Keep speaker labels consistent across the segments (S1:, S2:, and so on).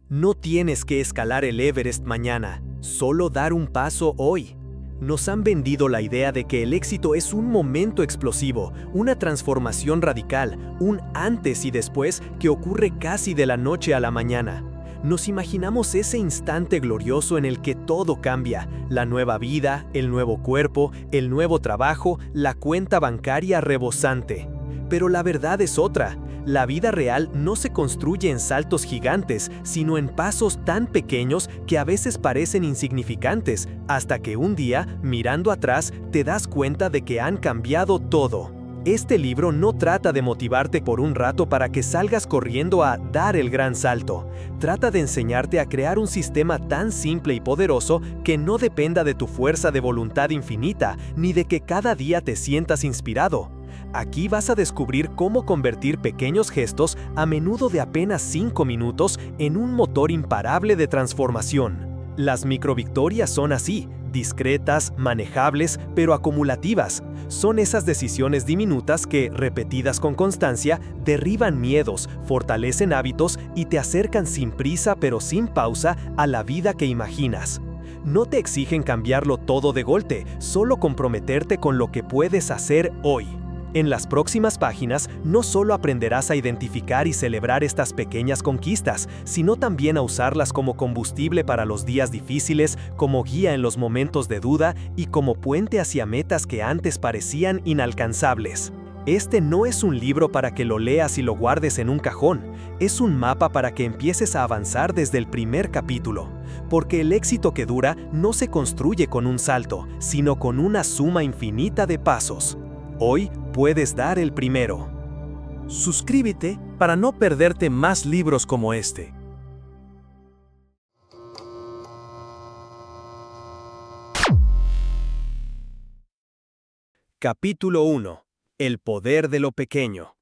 S1: No tienes que escalar el Everest mañana, solo dar un paso hoy. Nos han vendido la idea de que el éxito es un momento explosivo, una transformación radical, un antes y después que ocurre casi de la noche a la mañana. Nos imaginamos ese instante glorioso en el que todo cambia, la nueva vida, el nuevo cuerpo, el nuevo trabajo, la cuenta bancaria rebosante. Pero la verdad es otra. La vida real no se construye en saltos gigantes, sino en pasos tan pequeños que a veces parecen insignificantes, hasta que un día, mirando atrás, te das cuenta de que han cambiado todo. Este libro no trata de motivarte por un rato para que salgas corriendo a dar el gran salto. Trata de enseñarte a crear un sistema tan simple y poderoso que no dependa de tu fuerza de voluntad infinita, ni de que cada día te sientas inspirado. Aquí vas a descubrir cómo convertir pequeños gestos, a menudo de apenas 5 minutos, en un motor imparable de transformación. Las microvictorias son así, discretas, manejables, pero acumulativas. Son esas decisiones diminutas que, repetidas con constancia, derriban miedos, fortalecen hábitos y te acercan sin prisa pero sin pausa a la vida que imaginas. No te exigen cambiarlo todo de golpe, solo comprometerte con lo que puedes hacer hoy. En las próximas páginas no solo aprenderás a identificar y celebrar estas pequeñas conquistas, sino también a usarlas como combustible para los días difíciles, como guía en los momentos de duda y como puente hacia metas que antes parecían inalcanzables. Este no es un libro para que lo leas y lo guardes en un cajón, es un mapa para que empieces a avanzar desde el primer capítulo. Porque el éxito que dura no se construye con un salto, sino con una suma infinita de pasos. Hoy puedes dar el primero.
S2: Suscríbete para no perderte más libros como este.
S1: Capítulo 1. El poder de lo pequeño.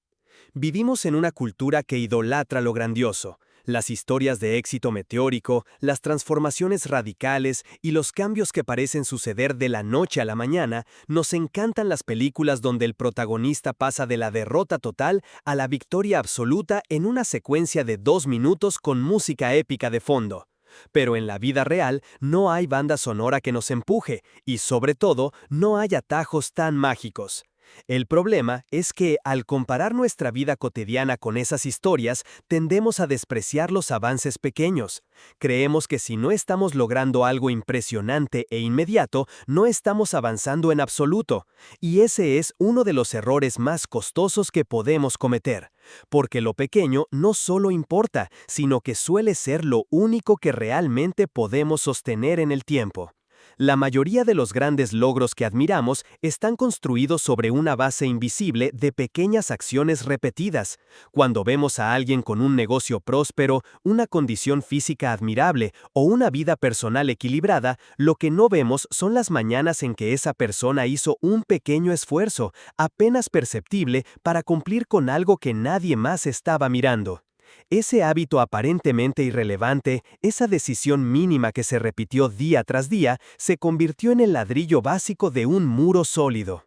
S1: Vivimos en una cultura que idolatra lo grandioso. Las historias de éxito meteórico, las transformaciones radicales y los cambios que parecen suceder de la noche a la mañana, nos encantan las películas donde el protagonista pasa de la derrota total a la victoria absoluta en una secuencia de 2 minutos con música épica de fondo. Pero en la vida real no hay banda sonora que nos empuje y, sobre todo, no hay atajos tan mágicos. El problema es que, al comparar nuestra vida cotidiana con esas historias, tendemos a despreciar los avances pequeños. Creemos que si no estamos logrando algo impresionante e inmediato, no estamos avanzando en absoluto. Y ese es uno de los errores más costosos que podemos cometer. Porque lo pequeño no solo importa, sino que suele ser lo único que realmente podemos sostener en el tiempo. La mayoría de los grandes logros que admiramos están construidos sobre una base invisible de pequeñas acciones repetidas. Cuando vemos a alguien con un negocio próspero, una condición física admirable o una vida personal equilibrada, lo que no vemos son las mañanas en que esa persona hizo un pequeño esfuerzo, apenas perceptible, para cumplir con algo que nadie más estaba mirando. Ese hábito aparentemente irrelevante, esa decisión mínima que se repitió día tras día, se convirtió en el ladrillo básico de un muro sólido.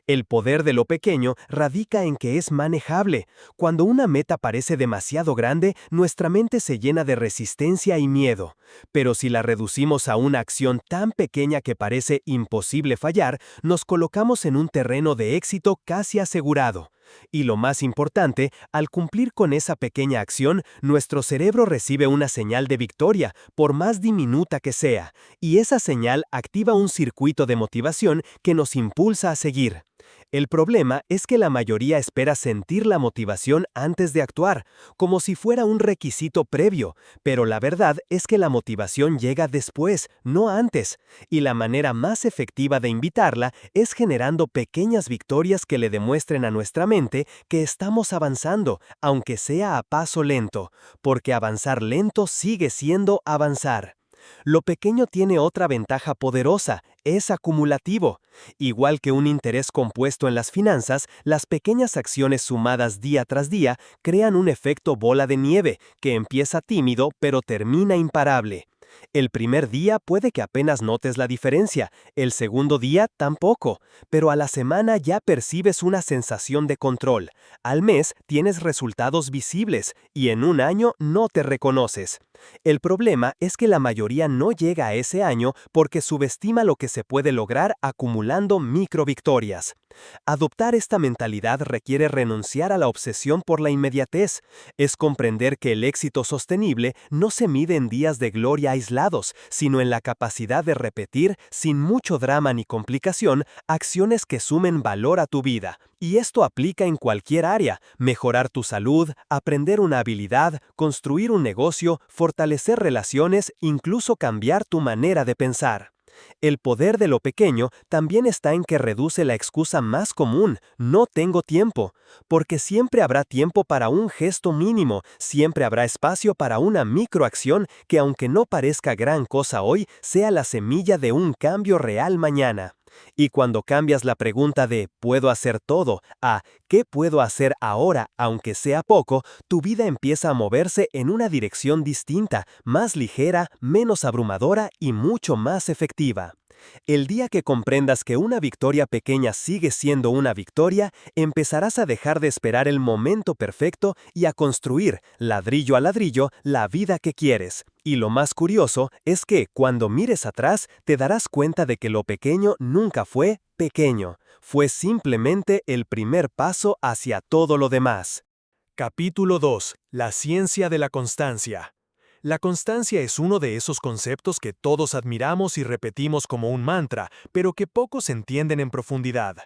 S1: El poder de lo pequeño radica en que es manejable. Cuando una meta parece demasiado grande, nuestra mente se llena de resistencia y miedo. Pero si la reducimos a una acción tan pequeña que parece imposible fallar, nos colocamos en un terreno de éxito casi asegurado. Y lo más importante, al cumplir con esa pequeña acción, nuestro cerebro recibe una señal de victoria, por más diminuta que sea, y esa señal activa un circuito de motivación que nos impulsa a seguir. El problema es que la mayoría espera sentir la motivación antes de actuar, como si fuera un requisito previo, pero la verdad es que la motivación llega después, no antes, y la manera más efectiva de invitarla es generando pequeñas victorias que le demuestren a nuestra mente que estamos avanzando, aunque sea a paso lento, porque avanzar lento sigue siendo avanzar. Lo pequeño tiene otra ventaja poderosa, es acumulativo. Igual que un interés compuesto en las finanzas, las pequeñas acciones sumadas día tras día crean un efecto bola de nieve, que empieza tímido pero termina imparable. El primer día puede que apenas notes la diferencia, el segundo día tampoco, pero a la semana ya percibes una sensación de control. Al mes tienes resultados visibles y en un año no te reconoces. El problema es que la mayoría no llega a ese año porque subestima lo que se puede lograr acumulando microvictorias. Adoptar esta mentalidad requiere renunciar a la obsesión por la inmediatez. Es comprender que el éxito sostenible no se mide en días de gloria aislados, sino en la capacidad de repetir, sin mucho drama ni complicación, acciones que sumen valor a tu vida. Y esto aplica en cualquier área: mejorar tu salud, aprender una habilidad, construir un negocio, fortalecer relaciones, incluso cambiar tu manera de pensar. El poder de lo pequeño también está en que reduce la excusa más común: no tengo tiempo, porque siempre habrá tiempo para un gesto mínimo, siempre habrá espacio para una microacción que, aunque no parezca gran cosa hoy, sea la semilla de un cambio real mañana. Y cuando cambias la pregunta de ¿puedo hacer todo? A ¿qué puedo hacer ahora, aunque sea poco?, tu vida empieza a moverse en una dirección distinta, más ligera, menos abrumadora y mucho más efectiva. El día que comprendas que una victoria pequeña sigue siendo una victoria, empezarás a dejar de esperar el momento perfecto y a construir, ladrillo a ladrillo, la vida que quieres. Y lo más curioso es que, cuando mires atrás, te darás cuenta de que lo pequeño nunca fue pequeño. Fue simplemente el primer paso hacia todo lo demás.
S2: Capítulo 2. La ciencia de la constancia. La constancia es uno de esos conceptos que todos admiramos y repetimos como un mantra, pero que pocos entienden en profundidad.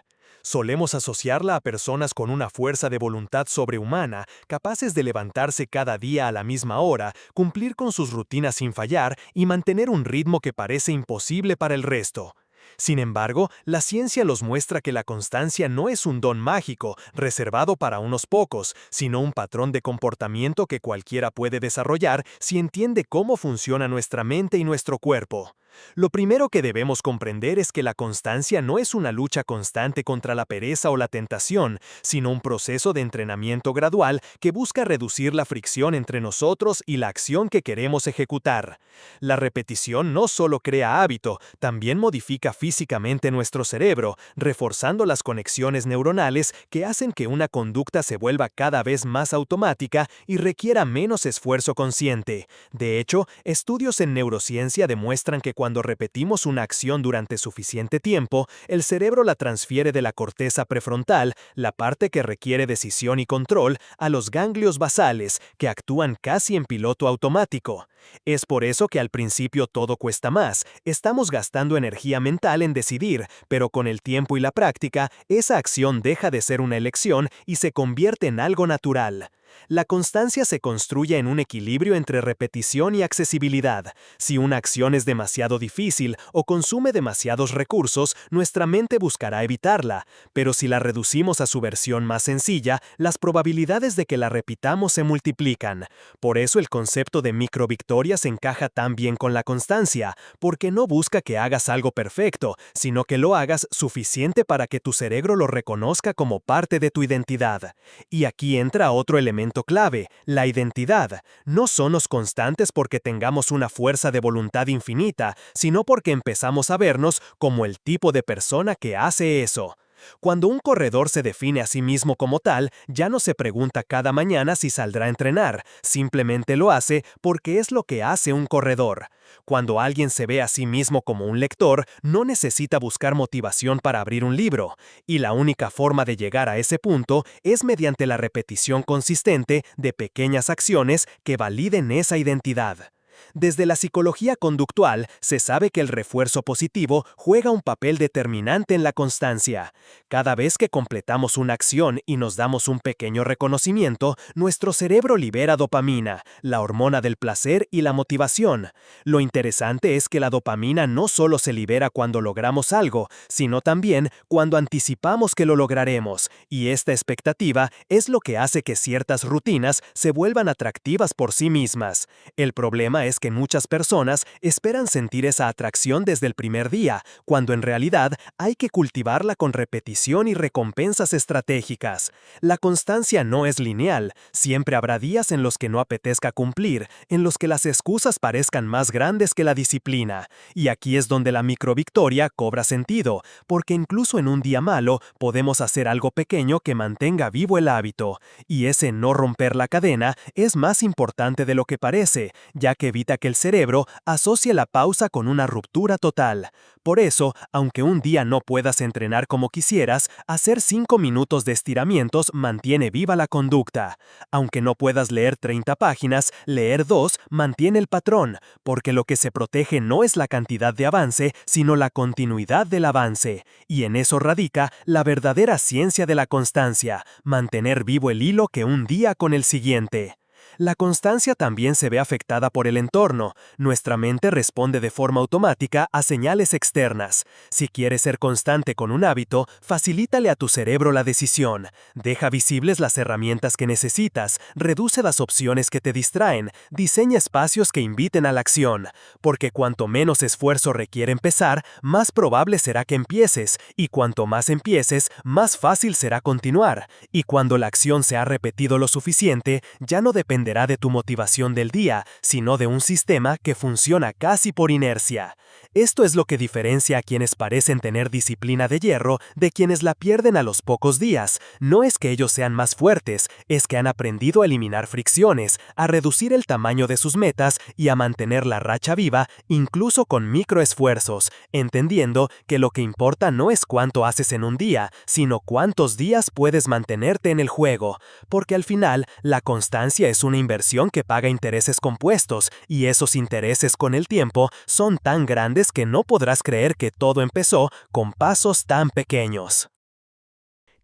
S2: Solemos asociarla a personas con una fuerza de voluntad sobrehumana, capaces de levantarse cada día a la misma hora, cumplir con sus rutinas sin fallar y mantener un ritmo que parece imposible para el resto. Sin embargo, la ciencia nos muestra que la constancia no es un don mágico, reservado para unos pocos, sino un patrón de comportamiento que cualquiera puede desarrollar si entiende cómo funciona nuestra mente y nuestro cuerpo. Lo primero que debemos comprender es que la constancia no es una lucha constante contra la pereza o la tentación, sino un proceso de entrenamiento gradual que busca reducir la fricción entre nosotros y la acción que queremos ejecutar. La repetición no solo crea hábito, también modifica físicamente nuestro cerebro, reforzando las conexiones neuronales que hacen que una conducta se vuelva cada vez más automática y requiera menos esfuerzo consciente. De hecho, estudios en neurociencia demuestran que cuando repetimos una acción durante suficiente tiempo, el cerebro la transfiere de la corteza prefrontal, la parte que requiere decisión y control, a los ganglios basales, que actúan casi en piloto automático. Es por eso que al principio todo cuesta más, estamos gastando energía mental en decidir, pero con el tiempo y la práctica, esa acción deja de ser una elección y se convierte en algo natural. La constancia se construye en un equilibrio entre repetición y accesibilidad. Si una acción es demasiado difícil o consume demasiados recursos, nuestra mente buscará evitarla, pero si la reducimos a su versión más sencilla, las probabilidades de que la repitamos se multiplican. Por eso el concepto de microvictorias encaja tan bien con la constancia, porque no busca que hagas algo perfecto, sino que lo hagas suficiente para que tu cerebro lo reconozca como parte de tu identidad. Y aquí entra otro elemento clave: la identidad. No somos constantes porque tengamos una fuerza de voluntad infinita, sino porque empezamos a vernos como el tipo de persona que hace eso. Cuando un corredor se define a sí mismo como tal, ya no se pregunta cada mañana si saldrá a entrenar, simplemente lo hace porque es lo que hace un corredor. Cuando alguien se ve a sí mismo como un lector, no necesita buscar motivación para abrir un libro, y la única forma de llegar a ese punto es mediante la repetición consistente de pequeñas acciones que validen esa identidad. Desde la psicología conductual, se sabe que el refuerzo positivo juega un papel determinante en la constancia. Cada vez que completamos una acción y nos damos un pequeño reconocimiento, nuestro cerebro libera dopamina, la hormona del placer y la motivación. Lo interesante es que la dopamina no solo se libera cuando logramos algo, sino también cuando anticipamos que lo lograremos, y esta expectativa es lo que hace que ciertas rutinas se vuelvan atractivas por sí mismas. El problema
S1: problema es que muchas personas esperan sentir esa atracción desde el primer día, cuando en realidad hay que cultivarla con repetición y recompensas estratégicas. La constancia no es lineal, siempre habrá días en los que no apetezca cumplir, en los que las excusas parezcan más grandes que la disciplina. Y aquí es donde la microvictoria cobra sentido, porque incluso en un día malo podemos hacer algo pequeño que mantenga vivo el hábito. Y ese no romper la cadena es más importante de lo que parece, ya que evita que el cerebro asocie la pausa con una ruptura total. Por eso, aunque un día no puedas entrenar como quisieras, hacer 5 minutos de estiramientos mantiene viva la conducta. Aunque no puedas leer 30 páginas, leer 2 mantiene el patrón, porque lo que se protege no es la cantidad de avance, sino la continuidad del avance. Y en eso radica la verdadera ciencia de la constancia, mantener vivo el hilo que un día con el siguiente. La constancia también se ve afectada por el entorno. Nuestra mente responde de forma automática a señales externas. Si quieres ser constante con un hábito, facilítale a tu cerebro la decisión. Deja visibles las herramientas que necesitas, reduce las opciones que te distraen, diseña espacios que inviten a la acción. Porque cuanto menos esfuerzo requiere empezar, más probable será que empieces, y cuanto más empieces, más fácil será continuar. Y cuando la acción se ha repetido lo suficiente, ya no dependerá de tu motivación del día, sino de un sistema que funciona casi por inercia. Esto es lo que diferencia a quienes parecen tener disciplina de hierro de quienes la pierden a los pocos días. No es que ellos sean más fuertes, es que han aprendido a eliminar fricciones, a reducir el tamaño de sus metas y a mantener la racha viva incluso con microesfuerzos, entendiendo que lo que importa no es cuánto haces en un día, sino cuántos días puedes mantenerte en el juego, porque al final la constancia es una inversión que paga intereses compuestos, y esos intereses con el tiempo son tan grandes que no podrás creer que todo empezó con pasos tan pequeños.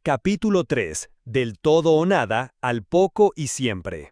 S2: Capítulo 3. Del todo o nada al poco y siempre.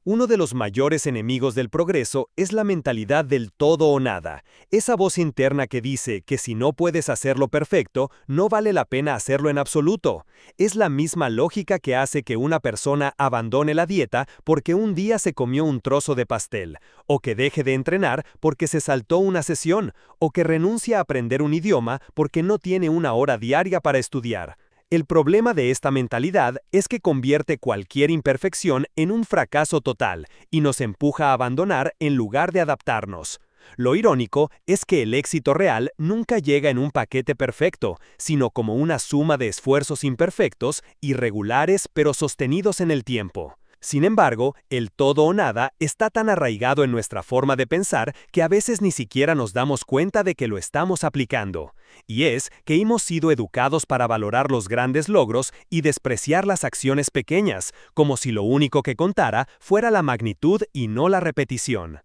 S2: Uno de los mayores enemigos del progreso es la mentalidad del todo o nada, esa voz interna que dice que si no puedes hacerlo perfecto, no vale la pena hacerlo en absoluto. Es la misma lógica que hace que una persona abandone la dieta porque un día se comió un trozo de pastel, o que deje de entrenar porque se saltó una sesión, o que renuncie a aprender un idioma porque no tiene una hora diaria para estudiar. El problema de esta mentalidad es que convierte cualquier imperfección en un fracaso total y nos empuja a abandonar en lugar de adaptarnos. Lo irónico es que el éxito real nunca llega en un paquete perfecto, sino como una suma de esfuerzos imperfectos, irregulares pero sostenidos en el tiempo. Sin embargo, el todo o nada está tan arraigado en nuestra forma de pensar que a veces ni siquiera nos damos cuenta de que lo estamos aplicando. Y es que hemos sido educados para valorar los grandes logros y despreciar las acciones pequeñas, como si lo único que contara fuera la magnitud y no la repetición.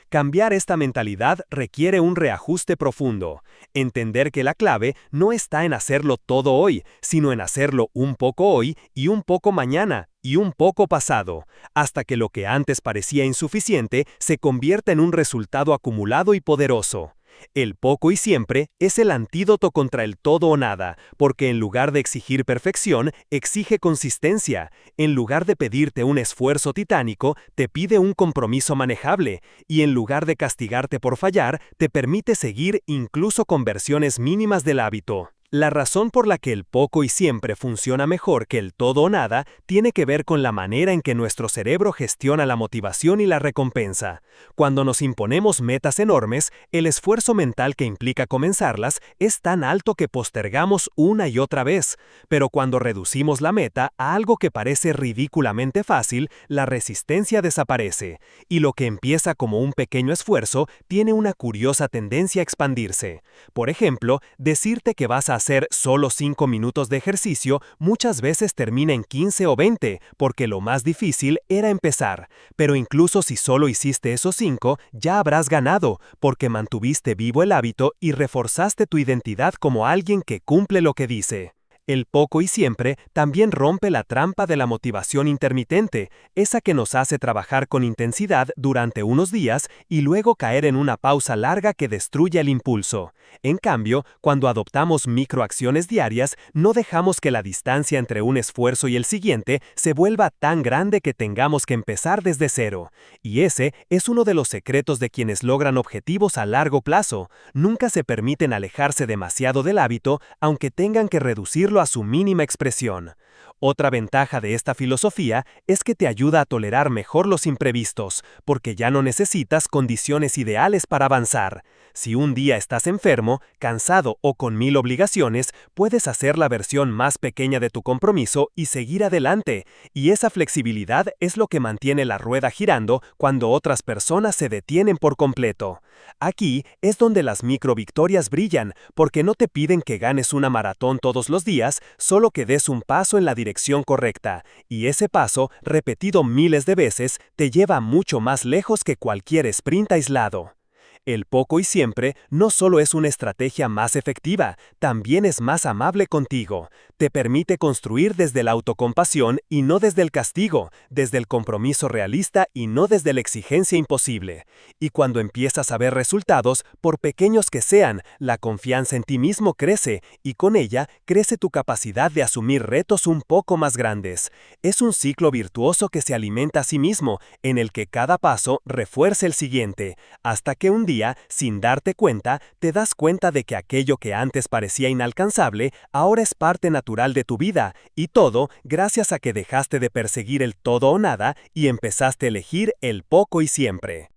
S2: Cambiar esta mentalidad requiere un reajuste profundo. Entender que la clave no está en hacerlo todo hoy, sino en hacerlo un poco hoy y un poco mañana y un poco pasado, hasta que lo que antes parecía insuficiente se convierta en un resultado acumulado y poderoso. El poco y siempre es el antídoto contra el todo o nada, porque en lugar de exigir perfección, exige consistencia. En lugar de pedirte un esfuerzo titánico, te pide un compromiso manejable, y en lugar de castigarte por fallar, te permite seguir incluso con versiones mínimas del hábito. La razón por la que el poco y siempre funciona mejor que el todo o nada tiene que ver con la manera en que nuestro cerebro gestiona la motivación y la recompensa. Cuando nos imponemos metas enormes, el esfuerzo mental que implica comenzarlas es tan alto que postergamos una y otra vez. Pero cuando reducimos la meta a algo que parece ridículamente fácil, la resistencia desaparece, y lo que empieza como un pequeño esfuerzo tiene una curiosa tendencia a expandirse. Por ejemplo, decirte que vas a hacer solo 5 minutos de ejercicio muchas veces termina en 15 o 20, porque lo más difícil era empezar. Pero incluso si solo hiciste esos 5, ya habrás ganado, porque mantuviste vivo el hábito y reforzaste tu identidad como alguien que cumple lo que dice.
S1: El poco y siempre también rompe la trampa de la motivación intermitente, esa que nos hace trabajar con intensidad durante unos días y luego caer en una pausa larga que destruye el impulso. En cambio, cuando adoptamos microacciones diarias, no dejamos que la distancia entre un esfuerzo y el siguiente se vuelva tan grande que tengamos que empezar desde cero. Y ese es uno de los secretos de quienes logran objetivos a largo plazo. Nunca se permiten alejarse demasiado del hábito, aunque tengan que reducirlo a su mínima expresión. Otra ventaja de esta filosofía es que te ayuda a tolerar mejor los imprevistos, porque ya no necesitas condiciones ideales para avanzar. Si un día estás enfermo, cansado o con 1000 obligaciones, puedes hacer la versión más pequeña de tu compromiso y seguir adelante. Y esa flexibilidad es lo que mantiene la rueda girando cuando otras personas se detienen por completo. Aquí es donde las microvictorias brillan, porque no te piden que ganes una maratón todos los días, solo que des un paso en la dirección correcta, y ese paso, repetido miles de veces, te lleva mucho más lejos que cualquier sprint aislado. El poco y siempre no solo es una estrategia más efectiva, también es más amable contigo. Te permite construir desde la autocompasión y no desde el castigo, desde el compromiso realista y no desde la exigencia imposible. Y cuando empiezas a ver resultados, por pequeños que sean, la confianza en ti mismo crece y con ella crece tu capacidad de asumir retos un poco más grandes. Es un ciclo virtuoso que se alimenta a sí mismo, en el que cada paso refuerza el siguiente, hasta que un día, sin darte cuenta, te das cuenta de que aquello que antes parecía inalcanzable, ahora es parte natural de tu vida, y todo gracias a que dejaste de perseguir el todo o nada y empezaste a elegir el poco y siempre.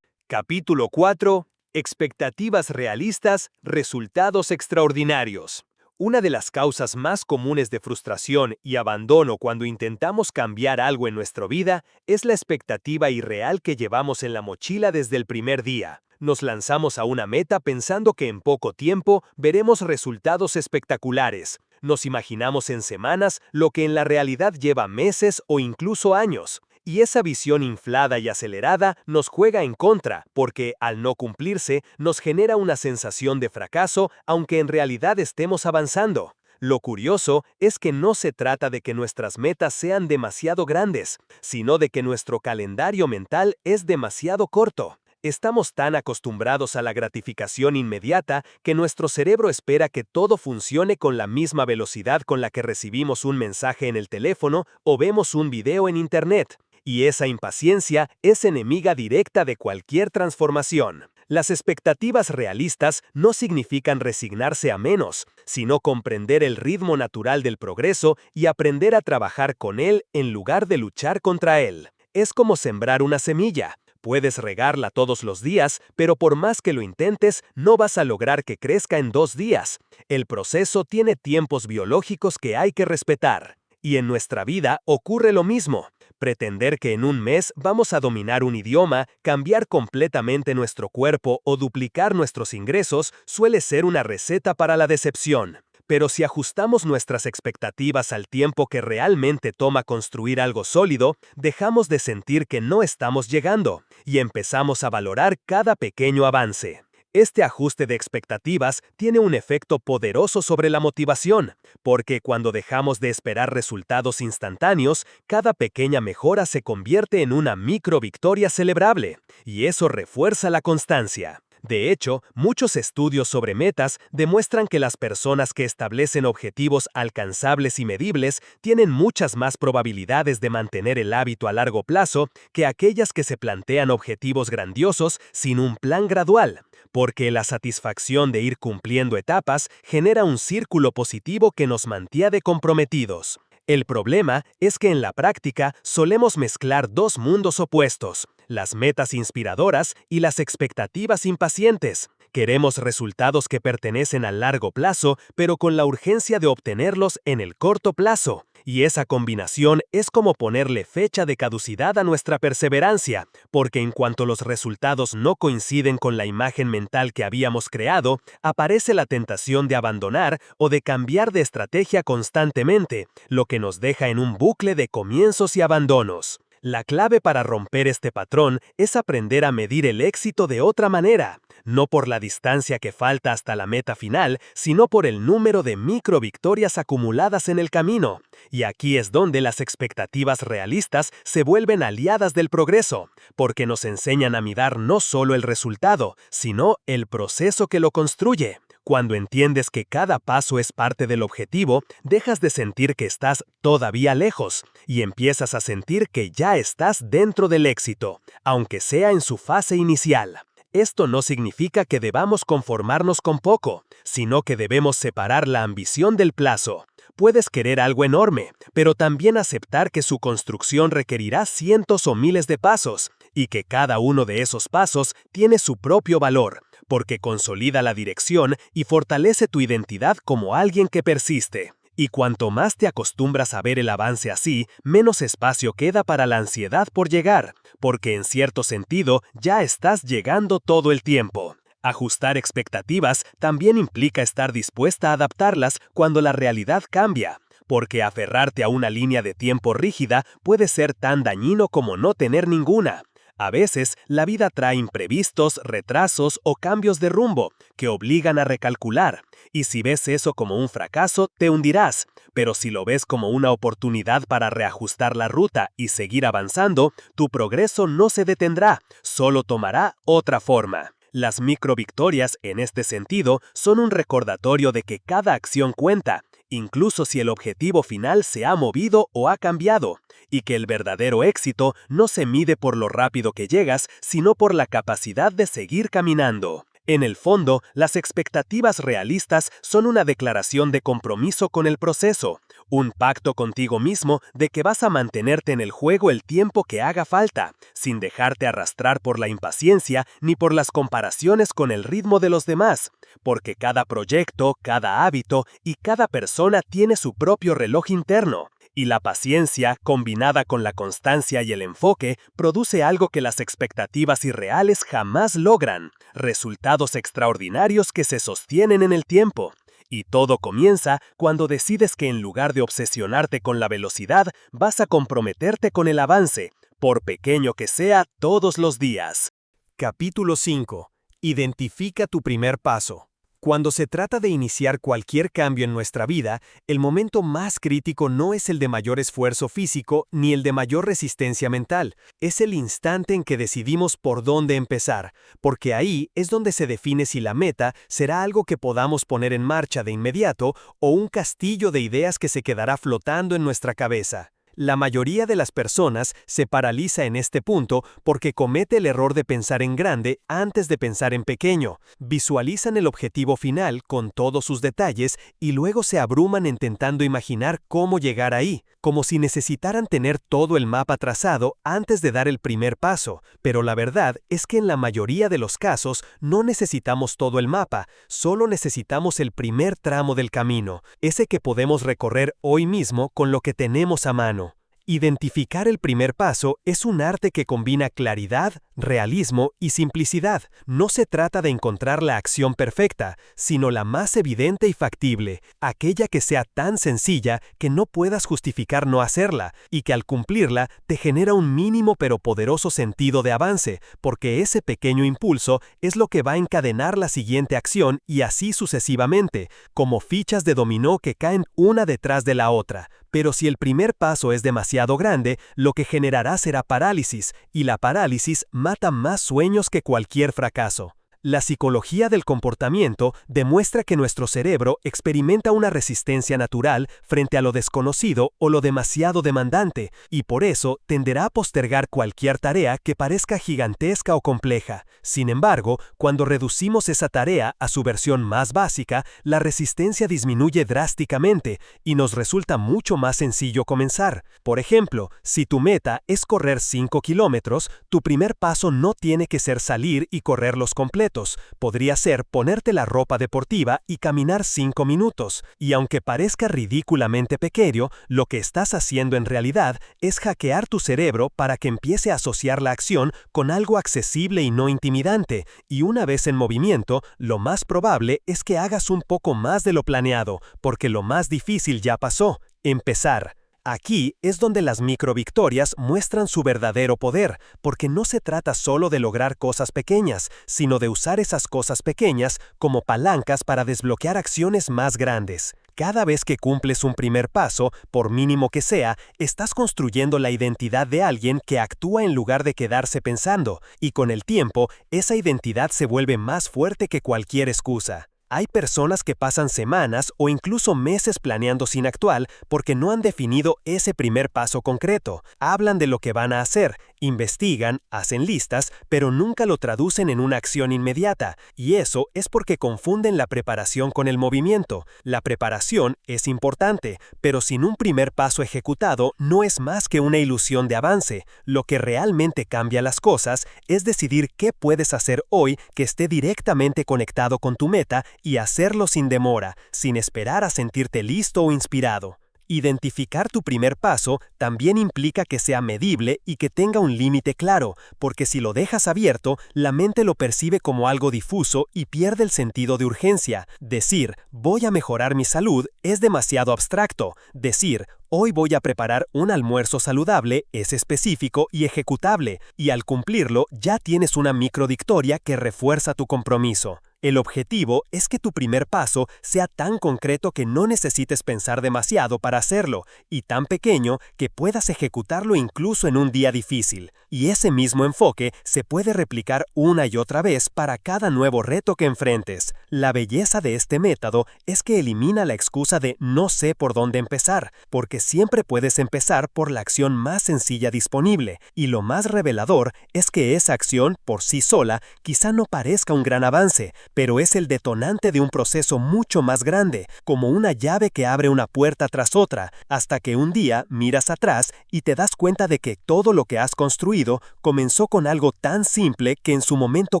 S2: Capítulo 4. Expectativas realistas, resultados extraordinarios. Una de las causas más comunes de frustración y abandono cuando intentamos cambiar algo en nuestra vida es la expectativa irreal que llevamos en la mochila desde el primer día. Nos lanzamos a una meta pensando que en poco tiempo veremos resultados espectaculares. Nos imaginamos en semanas lo que en la realidad lleva meses o incluso años. Y esa visión inflada y acelerada nos juega en contra, porque, al no cumplirse, nos genera una sensación de fracaso, aunque en realidad estemos avanzando. Lo curioso es que no se trata de que nuestras metas sean demasiado grandes, sino de que nuestro calendario mental es demasiado corto. Estamos tan acostumbrados a la gratificación inmediata que nuestro cerebro espera que todo funcione con la misma velocidad con la que recibimos un mensaje en el teléfono o vemos un video en Internet. Y esa impaciencia es enemiga directa de cualquier transformación. Las expectativas realistas no significan resignarse a menos, sino comprender el ritmo natural del progreso y aprender a trabajar con él en lugar de luchar contra él. Es como sembrar una semilla. Puedes regarla todos los días, pero por más que lo intentes, no vas a lograr que crezca en 2 días. El proceso tiene tiempos biológicos que hay que respetar. Y en nuestra vida ocurre lo mismo. Pretender que en un mes vamos a dominar un idioma, cambiar completamente nuestro cuerpo o duplicar nuestros ingresos suele ser una receta para la decepción. Pero si ajustamos nuestras expectativas al tiempo que realmente toma construir algo sólido, dejamos de sentir que no estamos llegando y empezamos a valorar cada pequeño avance. Este ajuste de expectativas tiene un efecto poderoso sobre la motivación, porque cuando dejamos de esperar resultados instantáneos, cada pequeña mejora se convierte en una micro victoria celebrable, y eso refuerza la constancia. De hecho, muchos estudios sobre metas demuestran que las personas que establecen objetivos alcanzables y medibles tienen muchas más probabilidades de mantener el hábito a largo plazo que aquellas que se plantean objetivos grandiosos sin un plan gradual, porque la satisfacción de ir cumpliendo etapas genera un círculo positivo que nos mantiene comprometidos. El problema es que en la práctica solemos mezclar dos mundos opuestos, las metas inspiradoras y las expectativas impacientes. Queremos resultados que pertenecen al largo plazo, pero con la urgencia de obtenerlos en el corto plazo. Y esa combinación es como ponerle fecha de caducidad a nuestra perseverancia, porque en cuanto los resultados no coinciden con la imagen mental que habíamos creado, aparece la tentación de abandonar o de cambiar de estrategia constantemente, lo que nos deja en un bucle de comienzos y abandonos. La clave para romper este patrón es aprender a medir el éxito de otra manera.
S1: no por la distancia que falta hasta la meta final, sino por el número de microvictorias acumuladas en el camino. Y aquí es donde las expectativas realistas se vuelven aliadas del progreso, porque nos enseñan a mirar no solo el resultado, sino el proceso que lo construye. Cuando entiendes que cada paso es parte del objetivo, dejas de sentir que estás todavía lejos y empiezas a sentir que ya estás dentro del éxito, aunque sea en su fase inicial. Esto no significa que debamos conformarnos con poco, sino que debemos separar la ambición del plazo. Puedes querer algo enorme, pero también aceptar que su construcción requerirá cientos o miles de pasos, y que cada uno de esos pasos tiene su propio valor, porque consolida la dirección y fortalece tu identidad como alguien que persiste. Y cuanto más te acostumbras a ver el avance así, menos espacio queda para la ansiedad por llegar, porque en cierto sentido ya estás llegando todo el tiempo. Ajustar expectativas también implica estar dispuesta a adaptarlas cuando la realidad cambia, porque aferrarte a una línea de tiempo rígida puede ser tan dañino como no tener ninguna. A veces, la vida trae imprevistos, retrasos o cambios de rumbo que obligan a recalcular, y si ves eso como un fracaso, te hundirás, pero si lo ves como una oportunidad para reajustar la ruta y seguir avanzando, tu progreso no se detendrá, solo tomará otra forma. Las microvictorias, en este sentido, son un recordatorio de que cada acción cuenta, incluso si el objetivo final se ha movido o ha cambiado, y que el verdadero éxito no se mide por lo rápido que llegas, sino por la capacidad de seguir caminando. En el fondo, las expectativas realistas son una declaración de compromiso con el proceso, un pacto contigo mismo de que vas a mantenerte en el juego el tiempo que haga falta, sin dejarte arrastrar por la impaciencia ni por las comparaciones con el ritmo de los demás, porque cada proyecto, cada hábito y cada persona tiene su propio reloj interno. Y la paciencia, combinada con la constancia y el enfoque, produce algo que las expectativas irreales jamás logran, resultados extraordinarios que se sostienen en el tiempo. Y todo comienza cuando decides que en lugar de obsesionarte con la velocidad, vas a comprometerte con el avance, por pequeño que sea, todos los días.
S2: Capítulo 5. Identifica tu primer paso. Cuando se trata de iniciar cualquier cambio en nuestra vida, el momento más crítico no es el de mayor esfuerzo físico ni el de mayor resistencia mental, es el instante en que decidimos por dónde empezar, porque ahí es donde se define si la meta será algo que podamos poner en marcha de inmediato o un castillo de ideas que se quedará flotando en nuestra cabeza. La mayoría de las personas se paraliza en este punto porque comete el error de pensar en grande antes de pensar en pequeño. Visualizan el objetivo final con todos sus detalles y luego se abruman intentando imaginar cómo llegar ahí, como si necesitaran tener todo el mapa trazado antes de dar el primer paso. Pero la verdad es que en la mayoría de los casos no necesitamos todo el mapa, solo necesitamos el primer tramo del camino, ese que podemos recorrer hoy mismo con lo que tenemos a mano. Identificar el primer paso es un arte que combina claridad, realismo y simplicidad. No se trata de encontrar la acción perfecta, sino la más evidente y factible, aquella que sea tan sencilla que no puedas justificar no hacerla, y que al cumplirla te genera un mínimo pero poderoso sentido de avance, porque ese pequeño impulso es lo que va a encadenar la siguiente acción y así sucesivamente, como fichas de dominó que caen una detrás de la otra. Pero si el primer paso es demasiado grande, lo que generará será parálisis, y la parálisis mata más sueños que cualquier fracaso. La psicología del comportamiento demuestra que nuestro cerebro experimenta una resistencia natural frente a lo desconocido o lo demasiado demandante, y por eso tenderá a postergar cualquier tarea que parezca gigantesca o compleja. Sin embargo, cuando reducimos esa tarea a su versión más básica, la resistencia disminuye drásticamente y nos resulta mucho más sencillo comenzar. Por ejemplo, si tu meta es correr 5 kilómetros, tu primer paso no tiene que ser salir y correrlos completos. Podría ser ponerte la ropa deportiva y caminar 5 minutos, y aunque parezca ridículamente pequeño, lo que estás haciendo en realidad es hackear tu cerebro para que empiece a asociar la acción con algo accesible y no intimidante, y una vez en movimiento, lo más probable es que hagas un poco más de lo planeado, porque lo más difícil ya pasó, empezar.
S1: Aquí es donde las microvictorias muestran su verdadero poder, porque no se trata solo de lograr cosas pequeñas, sino de usar esas cosas pequeñas como palancas para desbloquear acciones más grandes. Cada vez que cumples un primer paso, por mínimo que sea, estás construyendo la identidad de alguien que actúa en lugar de quedarse pensando, y con el tiempo, esa identidad se vuelve más fuerte que cualquier excusa. Hay personas que pasan semanas o incluso meses planeando sin actuar porque no han definido ese primer paso concreto. Hablan de lo que van a hacer, investigan, hacen listas, pero nunca lo traducen en una acción inmediata. Y eso es porque confunden la preparación con el movimiento. La preparación es importante, pero sin un primer paso ejecutado no es más que una ilusión de avance. Lo que realmente cambia las cosas es decidir qué puedes hacer hoy que esté directamente conectado con tu meta y hacerlo sin demora, sin esperar a sentirte listo o inspirado. Identificar tu primer paso también implica que sea medible y que tenga un límite claro, porque si lo dejas abierto, la mente lo percibe como algo difuso y pierde el sentido de urgencia. Decir, voy a mejorar mi salud es demasiado abstracto. Decir, hoy voy a preparar un almuerzo saludable es específico y ejecutable, y al cumplirlo ya tienes una microvictoria que refuerza tu compromiso. El objetivo es que tu primer paso sea tan concreto que no necesites pensar demasiado para hacerlo, y tan pequeño que puedas ejecutarlo incluso en un día difícil. Y ese mismo enfoque se puede replicar una y otra vez para cada nuevo reto que enfrentes. La belleza de este método es que elimina la excusa de no sé por dónde empezar, porque siempre puedes empezar por la acción más sencilla disponible, y lo más revelador es que esa acción, por sí sola, quizá no parezca un gran avance, pero es el detonante de un proceso mucho más grande, como una llave que abre una puerta tras otra, hasta que un día miras atrás y te das cuenta de que todo lo que has construido comenzó con algo tan simple que en su momento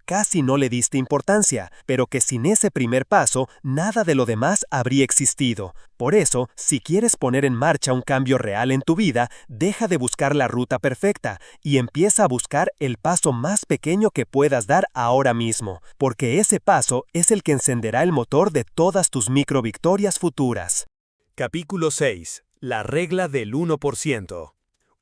S1: casi no le diste importancia, pero que sin ese primer paso, nada de lo demás habría existido. Por eso, si quieres poner en marcha un cambio real en tu vida, deja de buscar la ruta perfecta y empieza a buscar el paso más pequeño que puedas dar ahora mismo, porque ese paso es el que encenderá el motor de todas tus microvictorias futuras.
S2: Capítulo 6. La regla del 1%.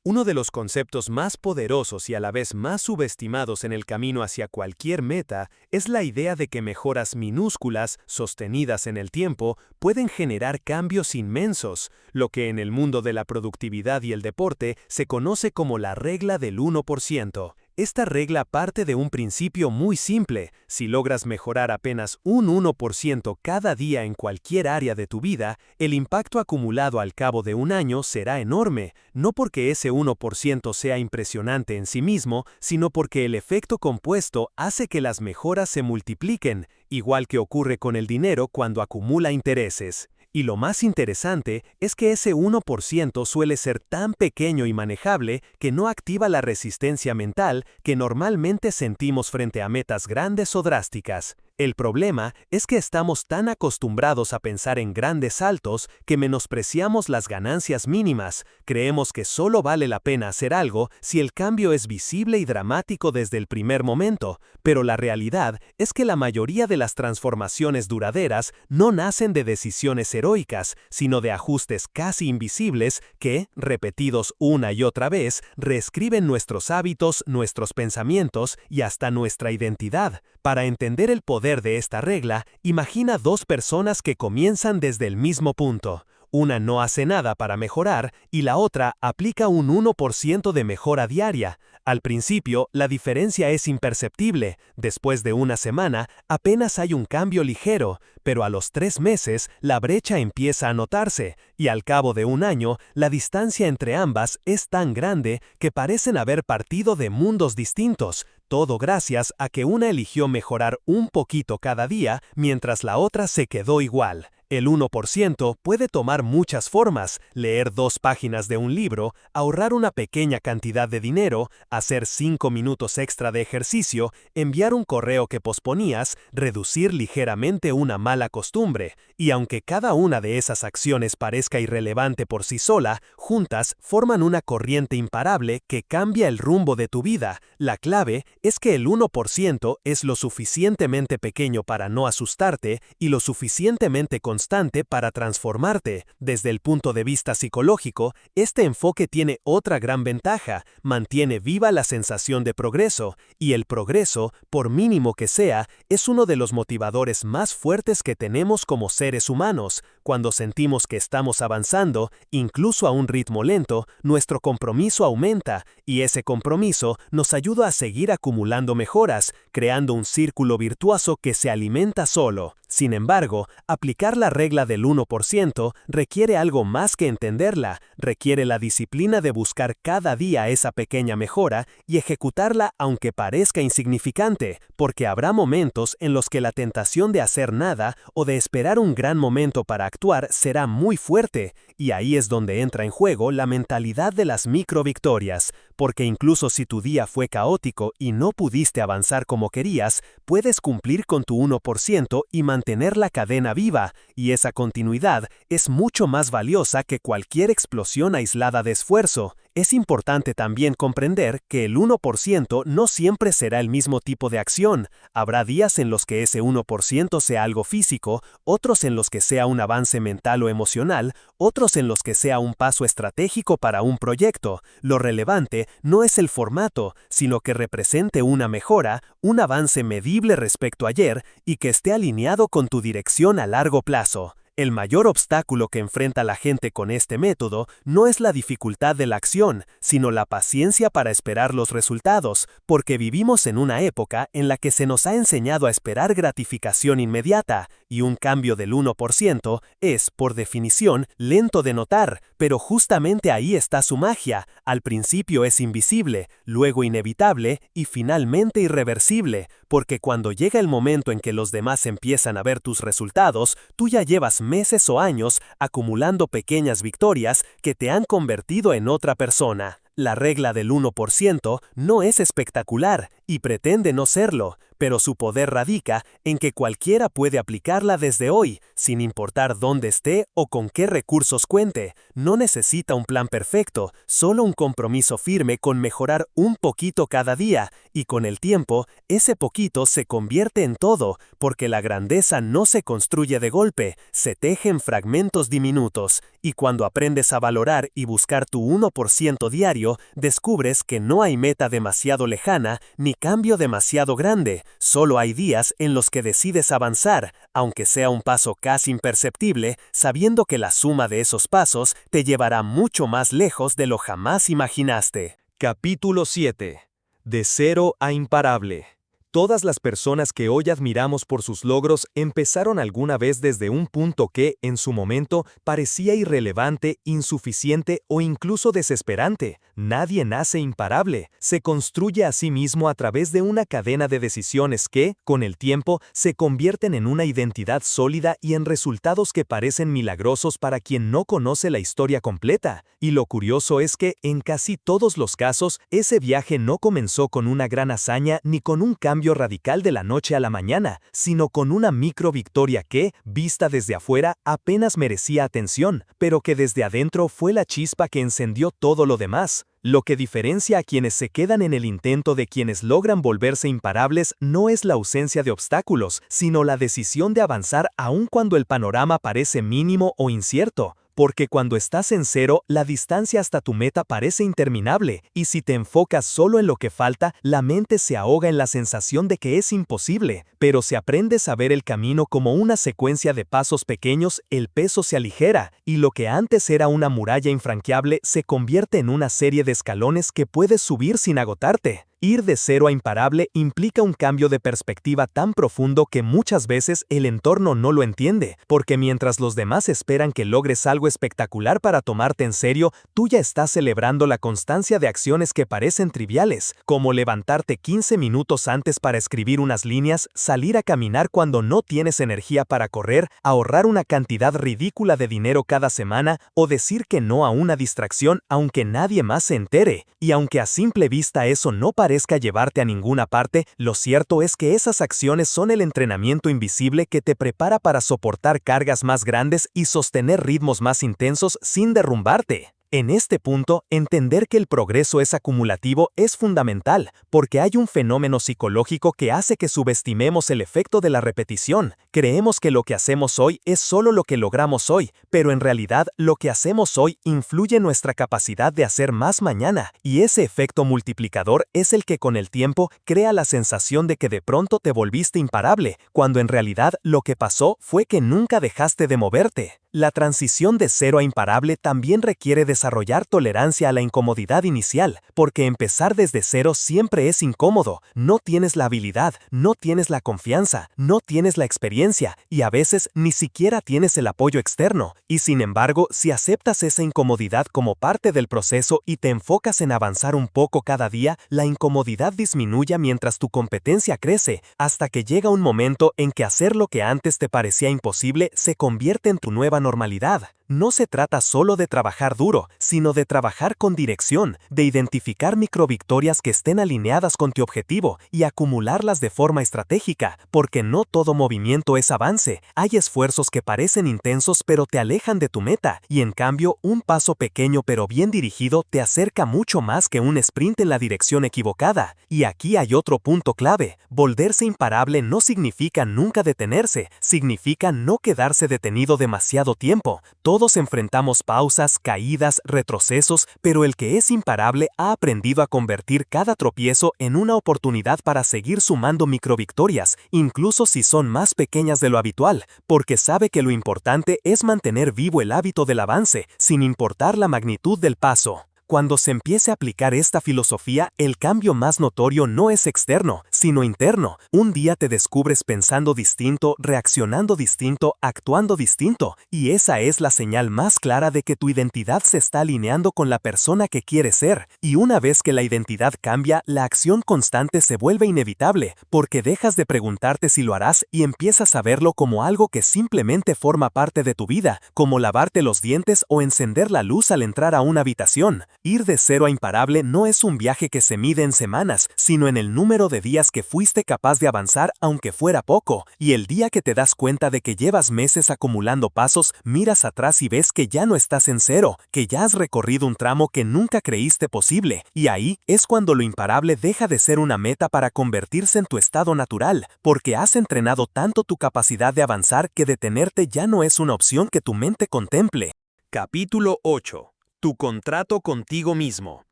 S2: Uno de los conceptos más poderosos y a la vez más subestimados en el camino hacia cualquier meta es la idea de que mejoras minúsculas, sostenidas en el tiempo, pueden generar cambios inmensos, lo que en el mundo de la productividad y el deporte se conoce como la regla del 1%. Esta regla parte de un principio muy simple: si logras mejorar apenas un 1% cada día en cualquier área de tu vida, el impacto acumulado al cabo de un año será enorme, no porque ese 1% sea impresionante en sí mismo, sino porque el efecto compuesto hace que las mejoras se multipliquen, igual que ocurre con el dinero cuando acumula intereses. Y lo más interesante es que ese 1% suele ser tan pequeño y manejable que no activa la resistencia mental que normalmente sentimos frente a metas grandes o drásticas. El problema es que estamos tan acostumbrados a pensar en grandes saltos que menospreciamos las ganancias mínimas. Creemos que solo vale la pena hacer algo si el cambio es visible y dramático desde el primer momento, pero la realidad es que la mayoría de las transformaciones duraderas no nacen de decisiones heroicas, sino de ajustes casi invisibles que, repetidos una y otra vez, reescriben nuestros hábitos, nuestros pensamientos y hasta nuestra identidad. Para entender el poder de esta regla, imagina dos personas que comienzan desde el mismo punto. Una no hace nada para mejorar y la otra aplica un 1% de mejora diaria. Al principio, la diferencia es imperceptible. Después de una semana, apenas hay un cambio ligero, pero a los 3 meses, la brecha empieza a notarse, y al cabo de un año, la distancia entre ambas es tan grande que parecen haber partido de mundos distintos. Todo gracias a que una eligió mejorar un poquito cada día, mientras la otra se quedó igual. El 1% puede tomar muchas formas: leer 2 páginas de un libro, ahorrar una pequeña cantidad de dinero, hacer 5 minutos extra de ejercicio, enviar un correo que posponías, reducir ligeramente una mala costumbre. Y aunque cada una de esas acciones parezca irrelevante por sí sola, juntas forman una corriente imparable que cambia el rumbo de tu vida. La clave es que el 1% es lo suficientemente pequeño para no asustarte y lo suficientemente constante constante para transformarte. Desde el punto de vista psicológico, este enfoque tiene otra gran ventaja: mantiene viva la sensación de progreso, y el progreso, por mínimo que sea, es uno de los motivadores más fuertes que tenemos como seres humanos. Cuando sentimos que estamos avanzando, incluso a un ritmo lento, nuestro compromiso aumenta, y ese compromiso nos ayuda a seguir acumulando mejoras, creando un círculo virtuoso que se alimenta solo. Sin embargo, aplicar la regla del 1% requiere algo más que entenderla, requiere la disciplina de buscar cada día esa pequeña mejora y ejecutarla aunque parezca insignificante, porque habrá momentos en los que la tentación de hacer nada o de esperar un gran momento para actuar será muy fuerte, y ahí es donde entra en juego la mentalidad de las microvictorias, porque incluso si tu día fue caótico y no pudiste avanzar como querías, puedes cumplir con tu 1% y mantener la cadena viva, y esa continuidad es mucho más valiosa que cualquier explosión aislada de esfuerzo. Es importante también comprender que el 1% no siempre será el mismo tipo de acción. Habrá días en los que ese 1% sea algo físico, otros en los que sea un avance mental o emocional, otros en los que sea un paso estratégico para un proyecto. Lo relevante no es el formato, sino que represente una mejora, un avance medible respecto a ayer y que esté alineado con tu dirección a largo plazo. El mayor obstáculo que enfrenta la gente con este método no es la dificultad de la acción, sino la paciencia para esperar los resultados, porque vivimos en una época en la que se nos ha enseñado a esperar gratificación inmediata, y un cambio del 1% es, por definición, lento de notar, pero justamente ahí está su magia. Al principio es invisible, luego inevitable y finalmente irreversible, porque cuando llega el momento en que los demás empiezan a ver tus resultados, tú ya llevas meses o años acumulando pequeñas victorias que te han convertido en otra persona. La regla del 1% no es espectacular y pretende no serlo, pero su poder radica en que cualquiera puede aplicarla desde hoy, sin importar dónde esté o con qué recursos cuente. No necesita un plan perfecto, solo un compromiso firme con mejorar un poquito cada día, y con el tiempo, ese poquito se convierte en todo, porque la grandeza no se construye de golpe, se teje en fragmentos diminutos, y cuando aprendes a valorar y buscar tu 1% diario, descubres que no hay meta demasiado lejana ni cambio demasiado grande. Solo hay días en los que decides avanzar, aunque sea un paso casi imperceptible, sabiendo que la suma de esos pasos te llevará mucho más lejos de lo jamás imaginaste.
S1: Capítulo 7. De cero a imparable. Todas las personas que hoy admiramos por sus logros empezaron alguna vez desde un punto que, en su momento, parecía irrelevante, insuficiente o incluso desesperante. Nadie nace imparable, se construye a sí mismo a través de una cadena de decisiones que, con el tiempo, se convierten en una identidad sólida y en resultados que parecen milagrosos para quien no conoce la historia completa. Y lo curioso es que, en casi todos los casos, ese viaje no comenzó con una gran hazaña ni con un cambio radical de la noche a la mañana, sino con una micro victoria que, vista desde afuera, apenas merecía atención, pero que desde adentro fue la chispa que encendió todo lo demás. Lo que diferencia a quienes se quedan en el intento de quienes logran volverse imparables no es la ausencia de obstáculos, sino la decisión de avanzar aun cuando el panorama parece mínimo o incierto. Porque cuando estás en cero, la distancia hasta tu meta parece interminable, y si te enfocas solo en lo que falta, la mente se ahoga en la sensación de que es imposible. Pero si aprendes a ver el camino como una secuencia de pasos pequeños, el peso se aligera, y lo que antes era una muralla infranqueable se convierte en una serie de escalones que puedes subir sin agotarte. Ir de cero a imparable implica un cambio de perspectiva tan profundo que muchas veces el entorno no lo entiende, porque mientras los demás esperan que logres algo espectacular para tomarte en serio, tú ya estás celebrando la constancia de acciones que parecen triviales, como levantarte 15 minutos antes para escribir unas líneas, salir a caminar cuando no tienes energía para correr, ahorrar una cantidad ridícula de dinero cada semana o decir que no a una distracción aunque nadie más se entere. Y aunque a simple vista eso no parezca llevarte a ninguna parte, lo cierto es que esas acciones son el entrenamiento invisible que te prepara para soportar cargas más grandes y sostener ritmos más intensos sin derrumbarte.
S2: En este punto, entender que el progreso es acumulativo es fundamental, porque hay un fenómeno psicológico que hace que subestimemos el efecto de la repetición. Creemos que lo que hacemos hoy es solo lo que logramos hoy, pero en realidad lo que hacemos hoy influye en nuestra capacidad de hacer más mañana, y ese efecto multiplicador es el que con el tiempo crea la sensación de que de pronto te volviste imparable, cuando en realidad lo que pasó fue que nunca dejaste de moverte. La transición de cero a imparable también requiere desarrollar tolerancia a la incomodidad inicial, porque empezar desde cero siempre es incómodo. No tienes la habilidad, no tienes la confianza, no tienes la experiencia y a veces ni siquiera tienes el apoyo externo. Y sin embargo, si aceptas esa incomodidad como parte del proceso y te enfocas en avanzar un poco cada día, la incomodidad disminuye mientras tu competencia crece, hasta que llega un momento en que hacer lo que antes te parecía imposible se convierte en tu nueva normalidad. No se trata solo de trabajar duro, sino de trabajar con dirección, de identificar microvictorias que estén alineadas con tu objetivo y acumularlas de forma estratégica, porque no todo movimiento es avance. Hay esfuerzos que parecen intensos pero te alejan de tu meta, y en cambio, un paso pequeño pero bien dirigido te acerca mucho más que un sprint en la dirección equivocada. Y aquí hay otro punto clave: volverse imparable no significa nunca detenerse, significa no quedarse detenido demasiado tiempo. Todos enfrentamos pausas, caídas, retrocesos, pero el que es imparable ha aprendido a convertir cada tropiezo en una oportunidad para seguir sumando microvictorias, incluso si son más pequeñas de lo habitual, porque sabe que lo importante es mantener vivo el hábito del avance, sin importar la magnitud del paso. Cuando se empiece a aplicar esta filosofía, el cambio más notorio no es externo, sino interno. Un día te descubres pensando distinto, reaccionando distinto, actuando distinto, y esa es la señal más clara de que tu identidad se está alineando con la persona que quieres ser. Y una vez que la identidad cambia, la acción constante se vuelve inevitable, porque dejas de preguntarte si lo harás y empiezas a verlo como algo que simplemente forma parte de tu vida, como lavarte los dientes o encender la luz al entrar a una habitación. Ir de cero a imparable no es un viaje que se mide en semanas, sino en el número de días que fuiste capaz de avanzar aunque fuera poco, y el día que te das cuenta de que llevas meses acumulando pasos, miras atrás y ves que ya no estás en cero, que ya has recorrido un tramo que nunca creíste posible, y ahí es cuando lo imparable deja de ser una meta para convertirse en tu estado natural, porque has entrenado tanto tu capacidad de avanzar que detenerte ya no es una opción que tu mente contemple.
S1: Capítulo 8. Tu contrato contigo mismo.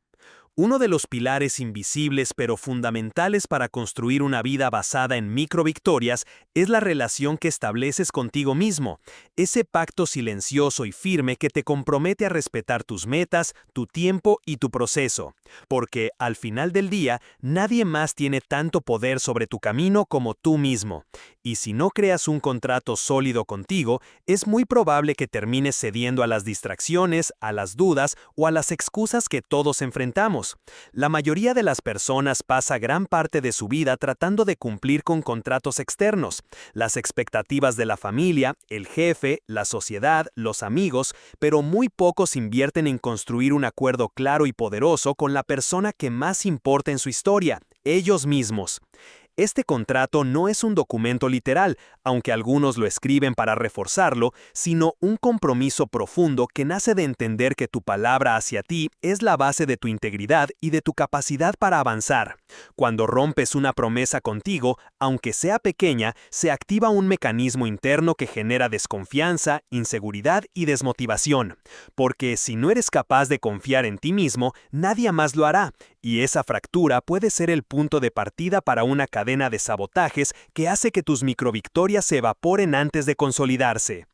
S1: Uno de los pilares invisibles pero fundamentales para construir una vida basada en microvictorias es la relación que estableces contigo mismo, ese pacto silencioso y firme que te compromete a respetar tus metas, tu tiempo y tu proceso, porque al final del día nadie más tiene tanto poder sobre tu camino como tú mismo, y si no creas un contrato sólido contigo, es muy probable que termines cediendo a las distracciones, a las dudas o a las excusas que todos enfrentamos. La mayoría de las personas pasa gran parte de su vida tratando de cumplir con contratos externos, las expectativas de la familia, el jefe, la sociedad, los amigos, pero muy pocos invierten en construir un acuerdo claro y poderoso con la persona que más importa en su historia, ellos mismos. Este contrato no es un documento literal, aunque algunos lo escriben para reforzarlo, sino un compromiso profundo que nace de entender que tu palabra hacia ti es la base de tu integridad y de tu capacidad para avanzar. Cuando rompes una promesa contigo, aunque sea pequeña, se activa un mecanismo interno que genera desconfianza, inseguridad y desmotivación. Porque si no eres capaz de confiar en ti mismo, nadie más lo hará, y esa fractura puede ser el punto de partida para una cadena de sabotajes que hace que tus microvictorias se evaporen antes de consolidarse.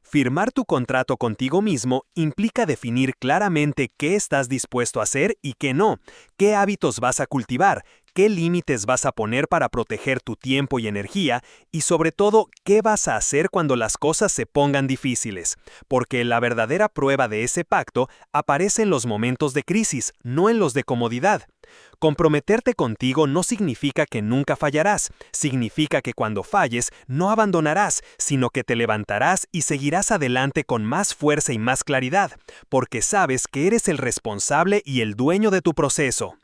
S1: Firmar tu contrato contigo mismo implica definir claramente qué estás dispuesto a hacer y qué no, qué hábitos vas a cultivar, qué límites vas a poner para proteger tu tiempo y energía, y sobre todo, qué vas a hacer cuando las cosas se pongan difíciles, porque la verdadera prueba de ese pacto aparece en los momentos de crisis, no en los de comodidad. Comprometerte contigo no significa que nunca fallarás, significa que cuando falles no abandonarás, sino que te levantarás y seguirás adelante con más fuerza y más claridad, porque sabes que eres el responsable y el dueño de tu proceso.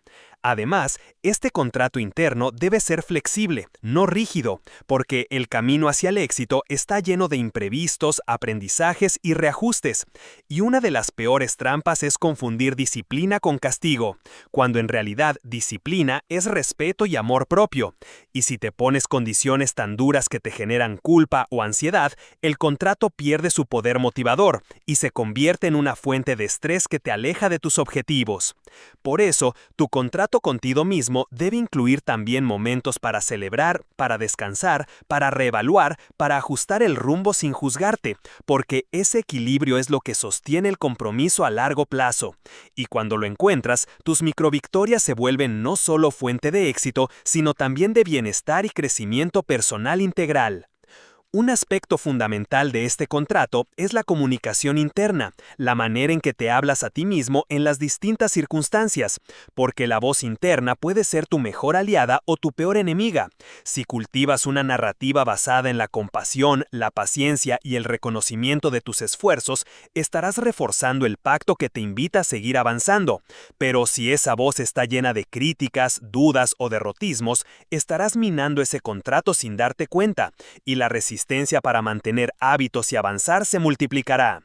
S1: Además, este contrato interno debe ser flexible, no rígido, porque el camino hacia el éxito está lleno de imprevistos, aprendizajes y reajustes. Y una de las peores trampas es confundir disciplina con castigo, cuando en realidad disciplina es respeto y amor propio. Y si te pones condiciones tan duras que te generan culpa o ansiedad, el contrato pierde su poder motivador y se convierte en una fuente de estrés que te aleja de tus objetivos. Por eso, tu contrato contigo mismo debe incluir también momentos para celebrar, para descansar, para reevaluar, para ajustar el rumbo sin juzgarte, porque ese equilibrio es lo que sostiene el compromiso a largo plazo. Y cuando lo encuentras, tus microvictorias se vuelven no solo fuente de éxito, sino también de bienestar y crecimiento personal integral. Un aspecto fundamental de este contrato es la comunicación interna, la manera en que te hablas a ti mismo en las distintas circunstancias, porque la voz interna puede ser tu mejor aliada o tu peor enemiga. Si cultivas una narrativa basada en la compasión, la paciencia y el reconocimiento de tus esfuerzos, estarás reforzando el pacto que te invita a seguir avanzando. Pero si esa voz está llena de críticas, dudas o derrotismos, estarás minando ese contrato sin darte cuenta, y la resistencia para mantener hábitos y avanzar se multiplicará.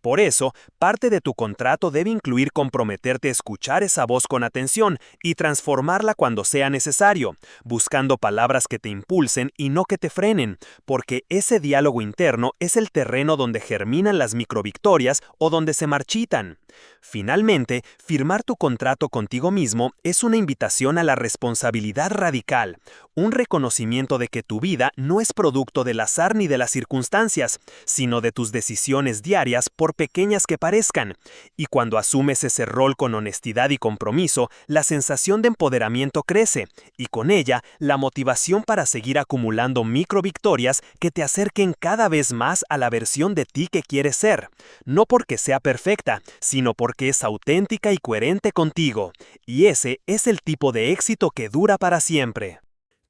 S1: Por eso, parte de tu contrato debe incluir comprometerte a escuchar esa voz con atención y transformarla cuando sea necesario, buscando palabras que te impulsen y no que te frenen, porque ese diálogo interno es el terreno donde germinan las microvictorias o donde se marchitan. Finalmente, firmar tu contrato contigo mismo es una invitación a la responsabilidad radical, un reconocimiento de que tu vida no es producto del azar ni de las circunstancias, sino de tus decisiones diarias por pequeñas que parezcan, y cuando asumes ese rol con honestidad y compromiso, la sensación de empoderamiento crece, y con ella, la motivación para seguir acumulando microvictorias que te acerquen cada vez más a la versión de ti que quieres ser, no porque sea perfecta, sino porque es auténtica y coherente contigo, y ese es el tipo de éxito que dura para siempre.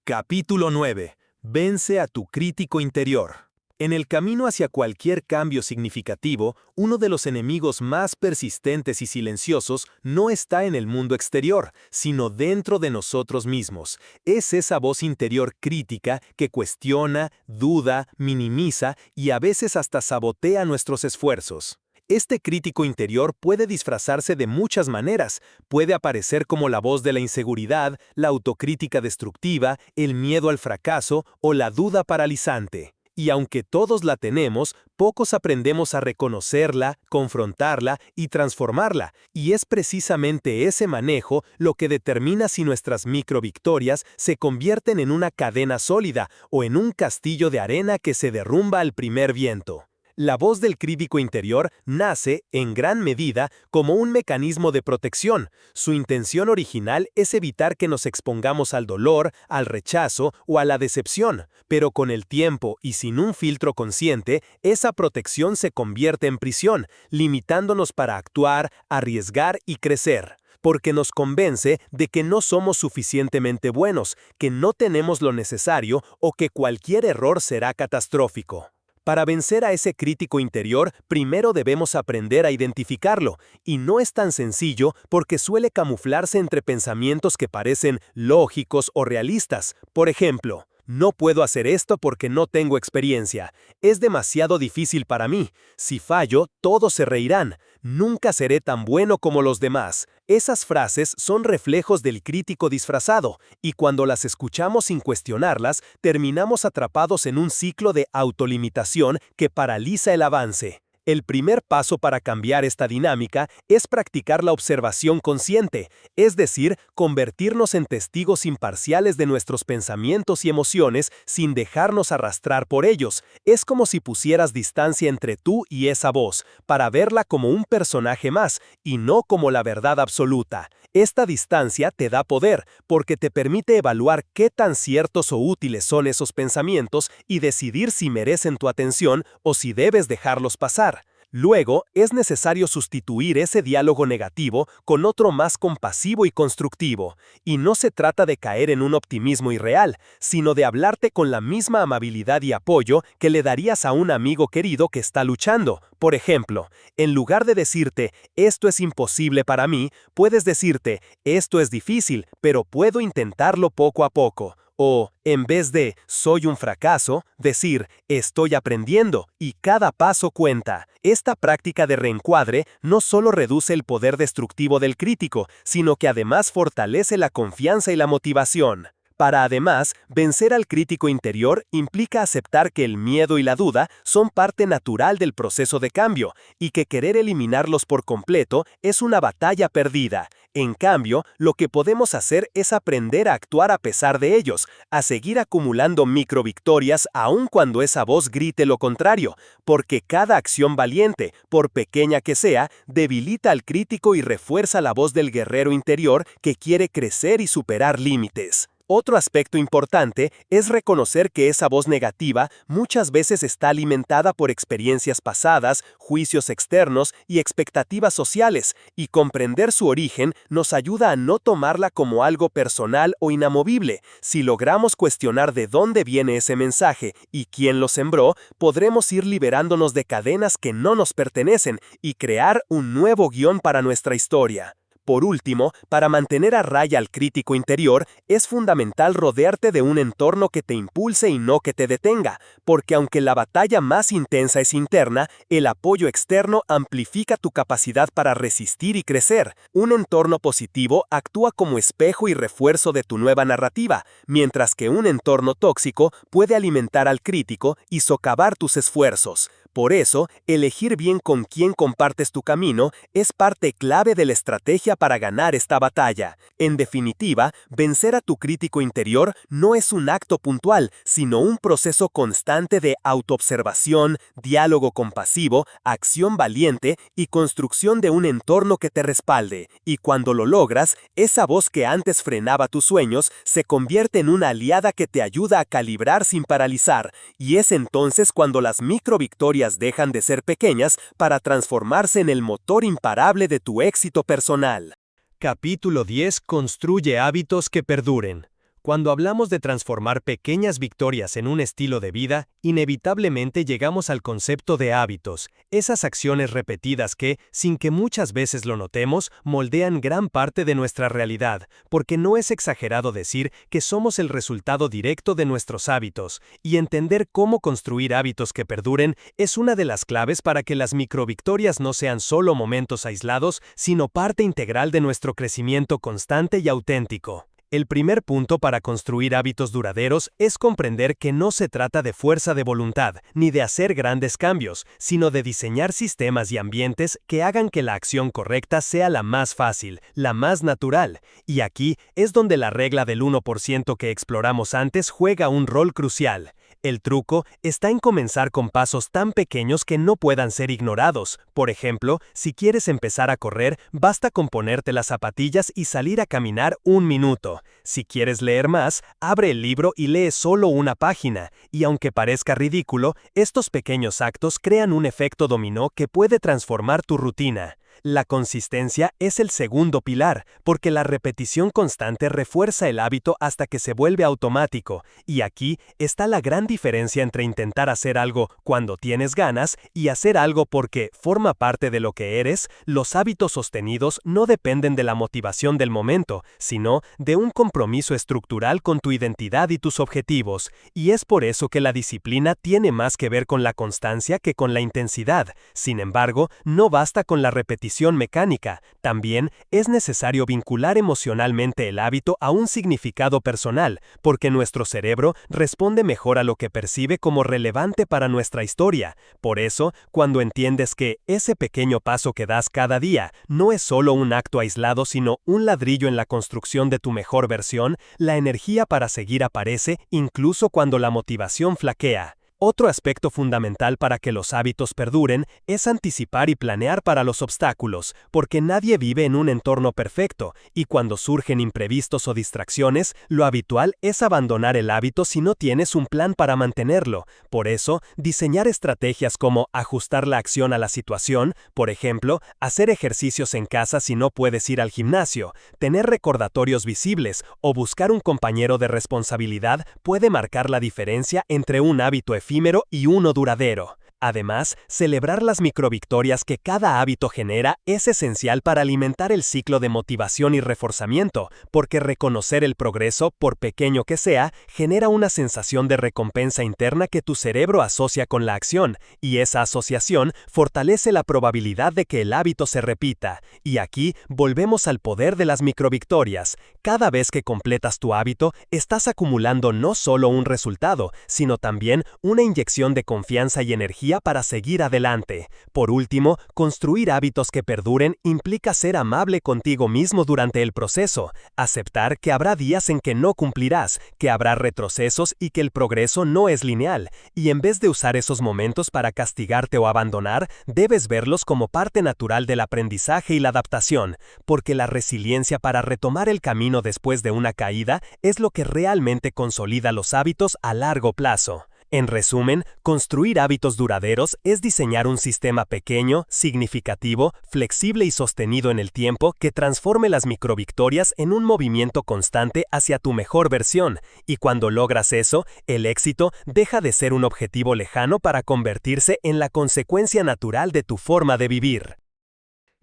S2: Capítulo 9. Vence a tu crítico interior. En el camino hacia cualquier cambio significativo, uno de los enemigos más persistentes y silenciosos no está en el mundo exterior, sino dentro de nosotros mismos. Es esa voz interior crítica que cuestiona, duda, minimiza y a veces hasta sabotea nuestros esfuerzos. Este crítico interior puede disfrazarse de muchas maneras. Puede aparecer como la voz de la inseguridad, la autocrítica destructiva, el miedo al fracaso o la duda paralizante. Y aunque todos la tenemos, pocos aprendemos a reconocerla, confrontarla y transformarla. Y es precisamente ese manejo lo que determina si nuestras microvictorias se convierten en una cadena sólida o en un castillo de arena que se derrumba al primer viento. La voz del crítico interior nace, en gran medida, como un mecanismo de protección. Su intención original es evitar que nos expongamos al dolor, al rechazo o a la decepción, pero con el tiempo y sin un filtro consciente, esa protección se convierte en prisión, limitándonos para actuar, arriesgar y crecer. Porque nos convence de que no somos suficientemente buenos, que no tenemos lo necesario o que cualquier error será catastrófico. Para vencer a ese crítico interior, primero debemos aprender a identificarlo, y no es tan sencillo porque suele camuflarse entre pensamientos que parecen lógicos o realistas. Por ejemplo, no puedo hacer esto porque no tengo experiencia. Es demasiado difícil para mí. Si fallo, todos se reirán. Nunca seré tan bueno como los demás. Esas frases son reflejos del crítico disfrazado, y cuando las escuchamos sin cuestionarlas, terminamos atrapados en un ciclo de autolimitación que paraliza el avance. El primer paso para cambiar esta dinámica es practicar la observación consciente, es decir, convertirnos en testigos imparciales de nuestros pensamientos y emociones sin dejarnos arrastrar por ellos. Es como si pusieras distancia entre tú y esa voz, para verla como un personaje más y no como la verdad absoluta. Esta distancia te da poder, porque te permite evaluar qué tan ciertos o útiles son esos pensamientos y decidir si merecen tu atención o si debes dejarlos pasar.
S1: Luego, es necesario sustituir ese diálogo negativo con otro más compasivo y constructivo, y no se trata de caer en un optimismo irreal, sino de hablarte con la misma amabilidad y apoyo que le darías a un amigo querido que está luchando. Por ejemplo, en lugar de decirte, esto es imposible para mí, puedes decirte, esto es difícil, pero puedo intentarlo poco a poco. O, en vez de soy un fracaso, decir estoy aprendiendo y cada paso cuenta. Esta práctica de reencuadre no solo reduce el poder destructivo del crítico, sino que además fortalece la confianza y la motivación. Para además, vencer al crítico interior implica aceptar que el miedo y la duda son parte natural del proceso de cambio y que querer eliminarlos por completo es una batalla perdida. En cambio, lo que podemos hacer es aprender a actuar a pesar de ellos, a seguir acumulando microvictorias aun cuando esa voz grite lo contrario, porque cada acción valiente, por pequeña que sea, debilita al crítico y refuerza la voz del guerrero interior que quiere crecer y superar límites. Otro aspecto importante es reconocer que esa voz negativa muchas veces está alimentada por experiencias pasadas, juicios externos y expectativas sociales, y comprender su origen nos ayuda a no tomarla como algo personal o inamovible. Si logramos cuestionar de dónde viene ese mensaje y quién lo sembró, podremos ir liberándonos de cadenas que no nos pertenecen y crear un nuevo guión para nuestra historia. Por último, para mantener a raya al crítico interior, es fundamental rodearte de un entorno que te impulse y no que te detenga, porque aunque la batalla más intensa es interna, el apoyo externo amplifica tu capacidad para resistir y crecer. Un entorno positivo actúa como espejo y refuerzo de tu nueva narrativa, mientras que un entorno tóxico puede alimentar al crítico y socavar tus esfuerzos. Por eso, elegir bien con quién compartes tu camino es parte clave de la estrategia para ganar esta batalla. En definitiva, vencer a tu crítico interior no es un acto puntual, sino un proceso constante de autoobservación, diálogo compasivo, acción valiente y construcción de un entorno que te respalde. Y cuando lo logras, esa voz que antes frenaba tus sueños se convierte en una aliada que te ayuda a calibrar sin paralizar. Y es entonces cuando las microvictorias dejan de ser pequeñas para transformarse en el motor imparable de tu éxito personal.
S2: Capítulo 10. Construye hábitos que perduren. Cuando hablamos de transformar pequeñas victorias en un estilo de vida, inevitablemente llegamos al concepto de hábitos, esas acciones repetidas que, sin que muchas veces lo notemos, moldean gran parte de nuestra realidad, porque no es exagerado decir que somos el resultado directo de nuestros hábitos, y entender cómo construir hábitos que perduren es una de las claves para que las microvictorias no sean solo momentos aislados, sino parte integral de nuestro crecimiento constante y auténtico. El primer punto para construir hábitos duraderos es comprender que no se trata de fuerza de voluntad, ni de hacer grandes cambios, sino de diseñar sistemas y ambientes que hagan que la acción correcta sea la más fácil, la más natural. Y aquí es donde la regla del 1% que exploramos antes juega un rol crucial. El truco está en comenzar con pasos tan pequeños que no puedan ser ignorados. Por ejemplo, si quieres empezar a correr, basta con ponerte las zapatillas y salir a caminar 1 minuto. Si quieres leer más, abre el libro y lee solo una página. Y aunque parezca ridículo, estos pequeños actos crean un efecto dominó que puede transformar tu rutina. La consistencia es el segundo pilar, porque la repetición constante refuerza el hábito hasta que se vuelve automático, y aquí está la gran diferencia entre intentar hacer algo cuando tienes ganas y hacer algo porque forma parte de lo que eres. Los hábitos sostenidos no dependen de la motivación del momento, sino de un compromiso estructural con tu identidad y tus objetivos, y es por eso que la disciplina tiene más que ver con la constancia que con la intensidad. Sin embargo, no basta con la repetición mecánica, también es necesario vincular emocionalmente el hábito a un significado personal, porque nuestro cerebro responde mejor a lo que percibe como relevante para nuestra historia. Por eso, cuando entiendes que ese pequeño paso que das cada día no es solo un acto aislado, sino un ladrillo en la construcción de tu mejor versión, la energía para seguir aparece incluso cuando la motivación flaquea.
S1: Otro aspecto fundamental para que los hábitos perduren es anticipar y planear para los obstáculos, porque nadie vive en un entorno perfecto, y cuando surgen imprevistos o distracciones, lo habitual es abandonar el hábito si no tienes un plan para mantenerlo. Por eso, diseñar estrategias como ajustar la acción a la situación, por ejemplo, hacer ejercicios en casa si no puedes ir al gimnasio, tener recordatorios visibles o buscar un compañero de responsabilidad puede marcar la diferencia entre un hábito efímero y uno duradero. Además, celebrar las microvictorias que cada hábito genera es esencial para alimentar el ciclo de motivación y reforzamiento, porque reconocer el progreso, por pequeño que sea, genera una sensación de recompensa interna que tu cerebro asocia con la acción, y esa asociación fortalece la probabilidad de que el hábito se repita. Y aquí volvemos al poder de las microvictorias. Cada vez que completas tu hábito, estás acumulando no solo un resultado, sino también una inyección de confianza y energía para seguir adelante. Por último, construir hábitos que perduren implica ser amable contigo mismo durante el proceso, aceptar que habrá días en que no cumplirás, que habrá retrocesos y que el progreso no es lineal, y en vez de usar esos momentos para castigarte o abandonar, debes verlos como parte natural del aprendizaje y la adaptación, porque la resiliencia para retomar el camino después de una caída es lo que realmente consolida los hábitos a largo plazo. En resumen, construir hábitos duraderos es diseñar un sistema pequeño, significativo, flexible y sostenido en el tiempo que transforme las microvictorias en un movimiento constante hacia tu mejor versión, y cuando logras eso, el éxito deja de ser un objetivo lejano para convertirse en la consecuencia natural de tu forma de vivir.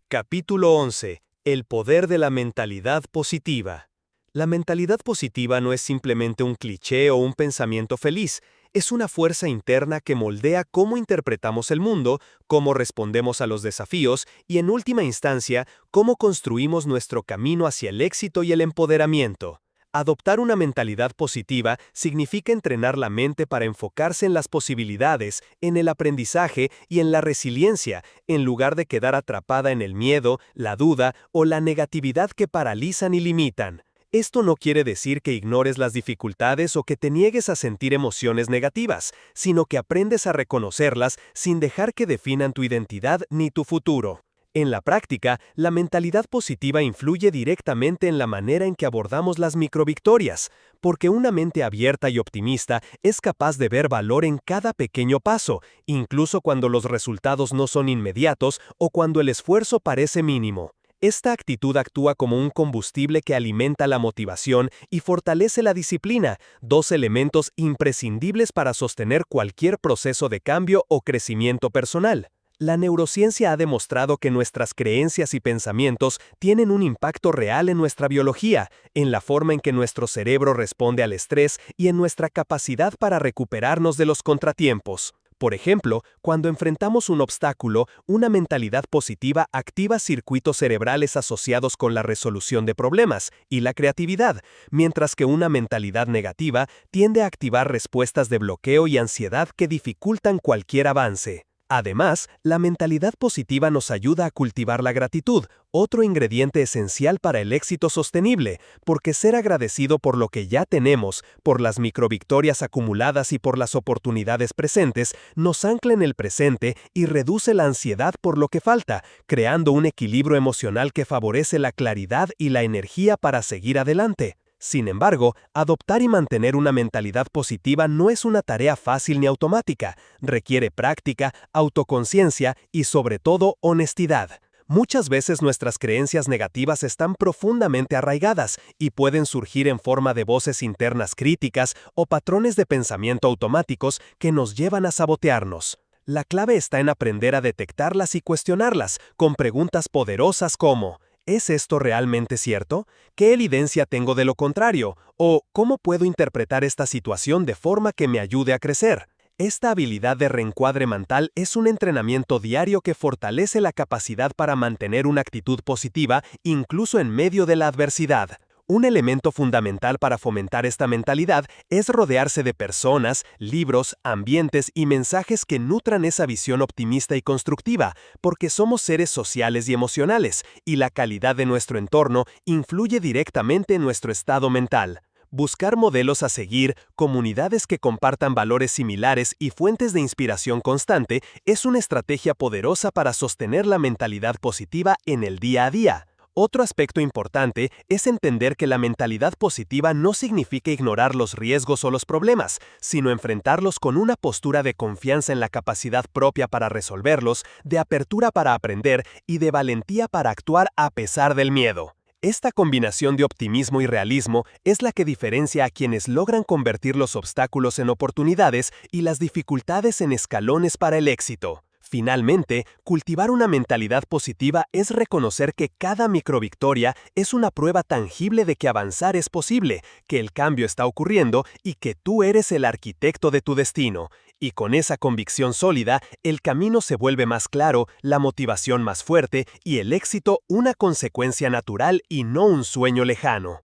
S2: Capítulo 11. El poder de la mentalidad positiva. La mentalidad positiva no es simplemente un cliché o un pensamiento feliz. Es una fuerza interna que moldea cómo interpretamos el mundo, cómo respondemos a los desafíos y, en última instancia, cómo construimos nuestro camino hacia el éxito y el empoderamiento. Adoptar una mentalidad positiva significa entrenar la mente para enfocarse en las posibilidades, en el aprendizaje y en la resiliencia, en lugar de quedar atrapada en el miedo, la duda o la negatividad que paralizan y limitan. Esto no quiere decir que ignores las dificultades o que te niegues a sentir emociones negativas, sino que aprendes a reconocerlas sin dejar que definan tu identidad ni tu futuro. En la práctica, la mentalidad positiva influye directamente en la manera en que abordamos las microvictorias, porque una mente abierta y optimista es capaz de ver valor en cada pequeño paso, incluso cuando los resultados no son inmediatos o cuando el esfuerzo parece mínimo. Esta actitud actúa como un combustible que alimenta la motivación y fortalece la disciplina, dos elementos imprescindibles para sostener cualquier proceso de cambio o crecimiento personal. La neurociencia ha demostrado que nuestras creencias y pensamientos tienen un impacto real en nuestra biología, en la forma en que nuestro cerebro responde al estrés y en nuestra capacidad para recuperarnos de los contratiempos. Por ejemplo, cuando enfrentamos un obstáculo, una mentalidad positiva activa circuitos cerebrales asociados con la resolución de problemas y la creatividad, mientras que una mentalidad negativa tiende a activar respuestas de bloqueo y ansiedad que dificultan cualquier avance. Además, la mentalidad positiva nos ayuda a cultivar la gratitud, otro ingrediente esencial para el éxito sostenible, porque ser agradecido por lo que ya tenemos, por las microvictorias acumuladas y por las oportunidades presentes, nos ancla en el presente y reduce la ansiedad por lo que falta, creando un equilibrio emocional que favorece la claridad y la energía para seguir adelante. Sin embargo, adoptar y mantener una mentalidad positiva no es una tarea fácil ni automática, requiere práctica, autoconciencia y, sobre todo, honestidad. Muchas veces nuestras creencias negativas están profundamente arraigadas y pueden surgir en forma de voces internas críticas o patrones de pensamiento automáticos que nos llevan a sabotearnos. La clave está en aprender a detectarlas y cuestionarlas con preguntas poderosas como: ¿es esto realmente cierto? ¿Qué evidencia tengo de lo contrario? ¿O cómo puedo interpretar esta situación de forma que me ayude a crecer? Esta habilidad de reencuadre mental es un entrenamiento diario que fortalece la capacidad para mantener una actitud positiva incluso en medio de la adversidad. Un elemento fundamental para fomentar esta mentalidad es rodearse de personas, libros, ambientes y mensajes que nutran esa visión optimista y constructiva, porque somos seres sociales y emocionales, y la calidad de nuestro entorno influye directamente en nuestro estado mental.
S1: Buscar modelos a seguir, comunidades que compartan valores similares y fuentes de inspiración constante es una estrategia poderosa para sostener la mentalidad positiva en el día a día. Otro aspecto importante es entender que la mentalidad positiva no significa ignorar los riesgos o los problemas, sino enfrentarlos con una postura de confianza en la capacidad propia para resolverlos, de apertura para aprender y de valentía para actuar a pesar del miedo. Esta combinación de optimismo y realismo es la que diferencia a quienes logran convertir los obstáculos en oportunidades y las dificultades en escalones para el éxito. Finalmente, cultivar una mentalidad positiva es reconocer que cada microvictoria es una prueba tangible de que avanzar es posible, que el cambio está ocurriendo y que tú eres el arquitecto de tu destino. Y con esa convicción sólida, el camino se vuelve más claro, la motivación más fuerte y el éxito una consecuencia natural y no un sueño lejano.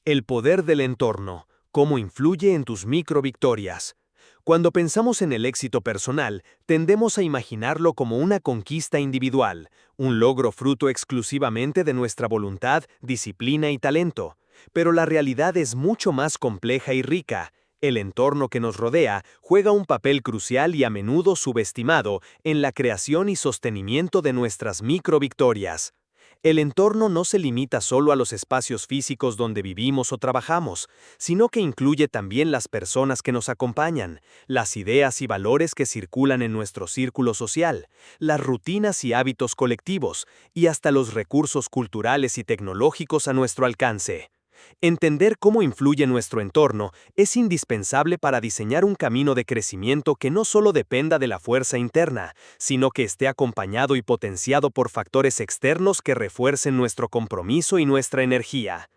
S1: El poder del entorno. ¿Cómo influye en tus microvictorias? Cuando pensamos en el éxito personal, tendemos a imaginarlo como una conquista individual, un logro fruto exclusivamente de nuestra voluntad, disciplina y talento. Pero la realidad es mucho más compleja y rica. El entorno que nos rodea juega un papel crucial y a menudo subestimado en la creación y sostenimiento de nuestras microvictorias. El entorno no se limita solo a los espacios físicos donde vivimos o trabajamos, sino que incluye también las personas que nos acompañan, las ideas y valores que circulan en nuestro círculo social, las rutinas y hábitos colectivos, y hasta los recursos culturales y tecnológicos a nuestro alcance. Entender cómo influye nuestro entorno es indispensable para diseñar un camino de crecimiento que no solo dependa de la fuerza interna, sino que esté acompañado y potenciado por factores externos que refuercen nuestro compromiso y nuestra energía.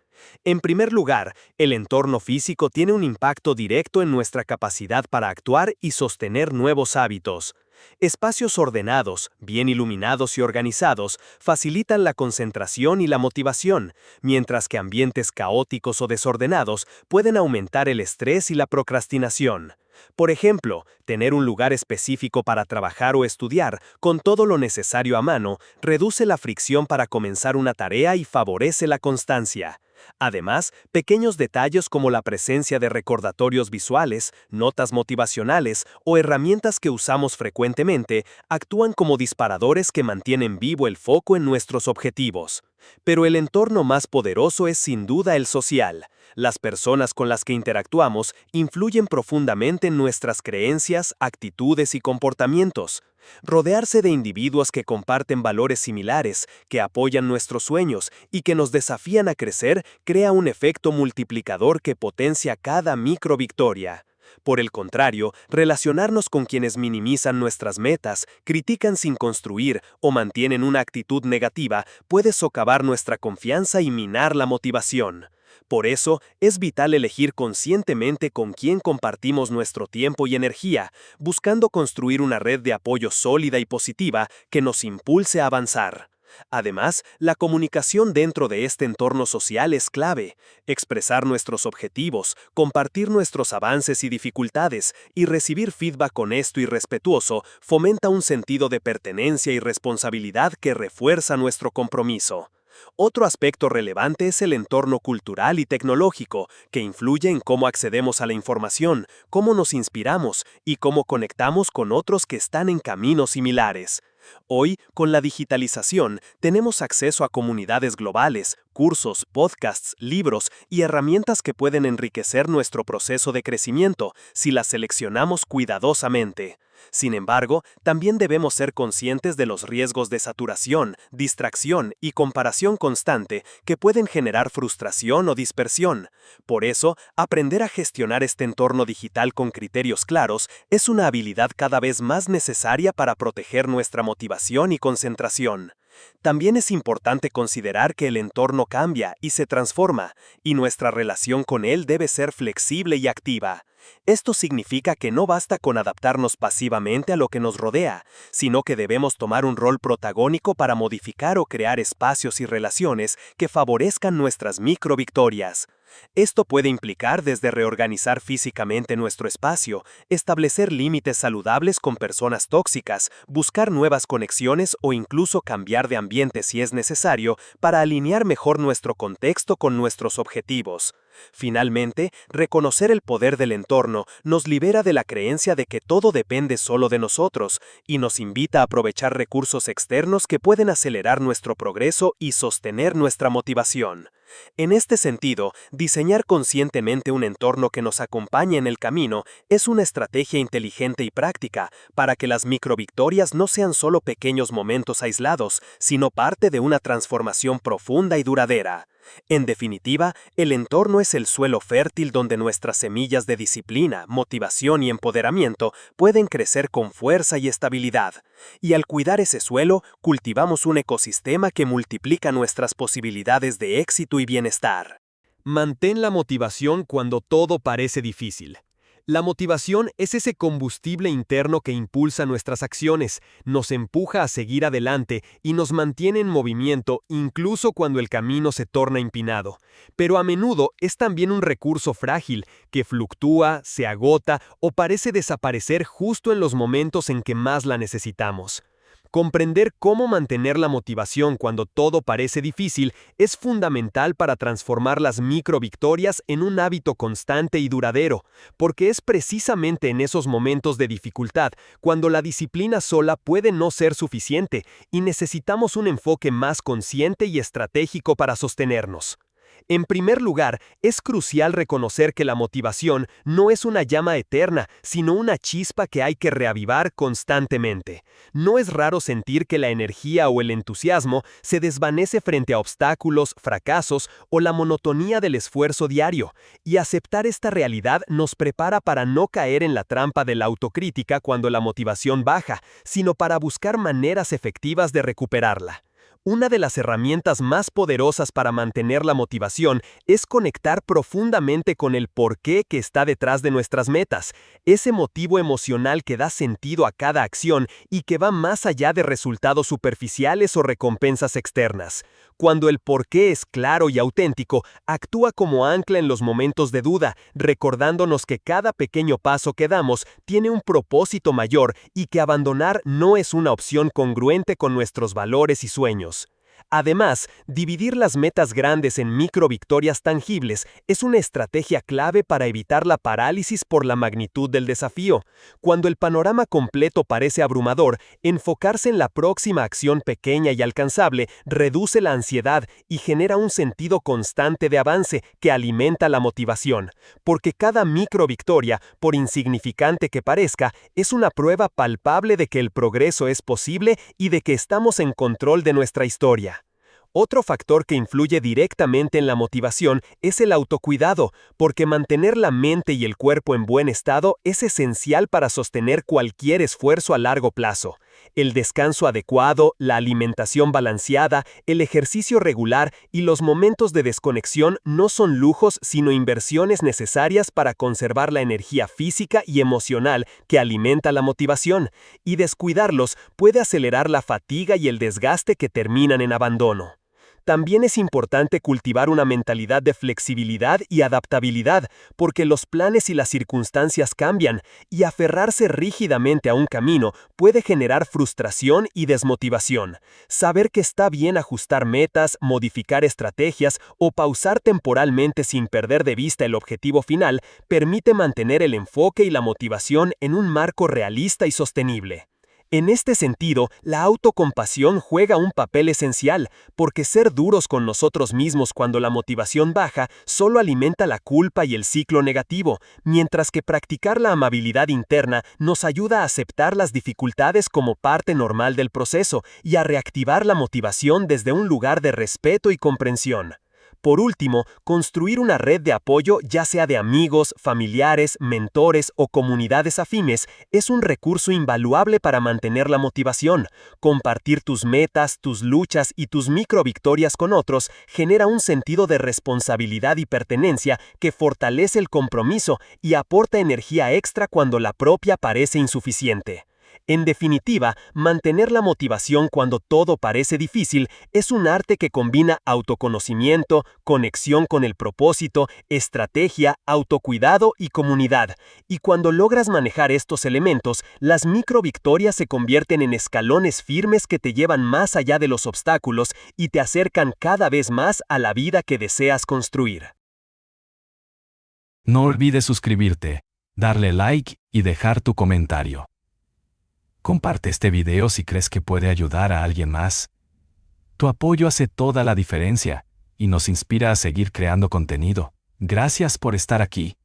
S1: En primer lugar, el entorno físico tiene un impacto directo en nuestra capacidad para actuar y sostener nuevos hábitos. Espacios ordenados, bien iluminados y organizados facilitan la concentración y la motivación, mientras que ambientes caóticos o desordenados pueden aumentar el estrés y la procrastinación. Por ejemplo, tener un lugar específico para trabajar o estudiar, con todo lo necesario a mano, reduce la fricción para comenzar una tarea y favorece la constancia. Además, pequeños detalles como la presencia de recordatorios visuales, notas motivacionales o herramientas que usamos frecuentemente actúan como disparadores que mantienen vivo el foco en nuestros objetivos. Pero el entorno más poderoso es sin duda el social. Las personas con las que interactuamos influyen profundamente en nuestras creencias, actitudes y comportamientos. Rodearse de individuos que comparten valores similares, que apoyan nuestros sueños y que nos desafían a crecer crea un efecto multiplicador que potencia cada microvictoria. Por el contrario, relacionarnos con quienes minimizan nuestras metas, critican sin construir o mantienen una actitud negativa puede socavar nuestra confianza y minar la motivación. Por eso, es vital elegir conscientemente con quién compartimos nuestro tiempo y energía, buscando construir una red de apoyo sólida y positiva que nos impulse a avanzar. Además, la comunicación dentro de este entorno social es clave. Expresar nuestros objetivos, compartir nuestros avances y dificultades, y recibir feedback honesto y respetuoso fomenta un sentido de pertenencia y responsabilidad que refuerza nuestro compromiso. Otro aspecto relevante es el entorno cultural y tecnológico, que influye en cómo accedemos a la información, cómo nos inspiramos y cómo conectamos con otros que están en caminos similares. Hoy, con la digitalización, tenemos acceso a comunidades globales, cursos, podcasts, libros y herramientas que pueden enriquecer nuestro proceso de crecimiento si las seleccionamos cuidadosamente. Sin embargo, también debemos ser conscientes de los riesgos de saturación, distracción y comparación constante que pueden generar frustración o dispersión. Por eso, aprender a gestionar este entorno digital con criterios claros es una habilidad cada vez más necesaria para proteger nuestra motivación y concentración. También es importante considerar que el entorno cambia y se transforma, y nuestra relación con él debe ser flexible y activa. Esto significa que no basta con adaptarnos pasivamente a lo que nos rodea, sino que debemos tomar un rol protagónico para modificar o crear espacios y relaciones que favorezcan nuestras microvictorias. Esto puede implicar desde reorganizar físicamente nuestro espacio, establecer límites saludables con personas tóxicas, buscar nuevas conexiones o incluso cambiar de ambiente si es necesario para alinear mejor nuestro contexto con nuestros objetivos. Finalmente, reconocer el poder del entorno nos libera de la creencia de que todo depende solo de nosotros y nos invita a aprovechar recursos externos que pueden acelerar nuestro progreso y sostener nuestra motivación. En este sentido, diseñar conscientemente un entorno que nos acompañe en el camino es una estrategia inteligente y práctica para que las microvictorias no sean solo pequeños momentos aislados, sino parte de una transformación profunda y duradera. En definitiva, el entorno es el suelo fértil donde nuestras semillas de disciplina, motivación y empoderamiento pueden crecer con fuerza y estabilidad. Y al cuidar ese suelo, cultivamos un ecosistema que multiplica nuestras posibilidades de éxito y bienestar.
S2: Mantén la motivación cuando todo parece difícil. La motivación es ese combustible interno que impulsa nuestras acciones, nos empuja a seguir adelante y nos mantiene en movimiento incluso cuando el camino se torna empinado. Pero a menudo es también un recurso frágil que fluctúa, se agota o parece desaparecer justo en los momentos en que más la necesitamos. Comprender cómo mantener la motivación cuando todo parece difícil es fundamental para transformar las microvictorias en un hábito constante y duradero, porque es precisamente en esos momentos de dificultad cuando la disciplina sola puede no ser suficiente y necesitamos un enfoque más consciente y estratégico para sostenernos. En primer lugar, es crucial reconocer que la motivación no es una llama eterna, sino una chispa que hay que reavivar constantemente. No es raro sentir que la energía o el entusiasmo se desvanece frente a obstáculos, fracasos o la monotonía del esfuerzo diario, y aceptar esta realidad nos prepara para no caer en la trampa de la autocrítica cuando la motivación baja, sino para buscar maneras efectivas de recuperarla. Una de las herramientas más poderosas para mantener la motivación es conectar profundamente con el porqué que está detrás de nuestras metas, ese motivo emocional que da sentido a cada acción y que va más allá de resultados superficiales o recompensas externas. Cuando el porqué es claro y auténtico, actúa como ancla en los momentos de duda, recordándonos que cada pequeño paso que damos tiene un propósito mayor y que abandonar no es una opción congruente con nuestros valores y sueños. Además, dividir las metas grandes en microvictorias tangibles es una estrategia clave para evitar la parálisis por la magnitud del desafío. Cuando el panorama completo parece abrumador, enfocarse en la próxima acción pequeña y alcanzable reduce la ansiedad y genera un sentido constante de avance que alimenta la motivación, porque cada microvictoria, por insignificante que parezca, es una prueba palpable de que el progreso es posible y de que estamos en control de nuestra historia. Otro factor que influye directamente en la motivación es el autocuidado, porque mantener la mente y el cuerpo en buen estado es esencial para sostener cualquier esfuerzo a largo plazo. El descanso adecuado, la alimentación balanceada, el ejercicio regular y los momentos de desconexión no son lujos sino inversiones necesarias para conservar la energía física y emocional que alimenta la motivación, y descuidarlos puede acelerar la fatiga y el desgaste que terminan en abandono. También es importante cultivar una mentalidad de flexibilidad y adaptabilidad, porque los planes y las circunstancias cambian, y aferrarse rígidamente a un camino puede generar frustración y desmotivación. Saber que está bien ajustar metas, modificar estrategias o pausar temporalmente sin perder de vista el objetivo final permite mantener el enfoque y la motivación en un marco realista y sostenible. En este sentido, la autocompasión juega un papel esencial, porque ser duros con nosotros mismos cuando la motivación baja solo alimenta la culpa y el ciclo negativo, mientras que practicar la amabilidad interna nos ayuda a aceptar las dificultades como parte normal del proceso y a reactivar la motivación desde un lugar de respeto y comprensión. Por último, construir una red de apoyo, ya sea de amigos, familiares, mentores o comunidades afines, es un recurso invaluable para mantener la motivación. Compartir tus metas, tus luchas y tus microvictorias con otros genera un sentido de responsabilidad y pertenencia que fortalece el compromiso y aporta energía extra cuando la propia parece insuficiente.
S1: En definitiva, mantener la motivación cuando todo parece difícil es un arte que combina autoconocimiento, conexión con el propósito, estrategia, autocuidado y comunidad. Y cuando logras manejar estos elementos, las microvictorias se convierten en escalones firmes que te llevan más allá de los obstáculos y te acercan cada vez más a la vida que deseas construir.
S3: No olvides suscribirte, darle like y dejar tu comentario. Comparte este video si crees que puede ayudar a alguien más. Tu apoyo hace toda la diferencia y nos inspira a seguir creando contenido. Gracias por estar aquí.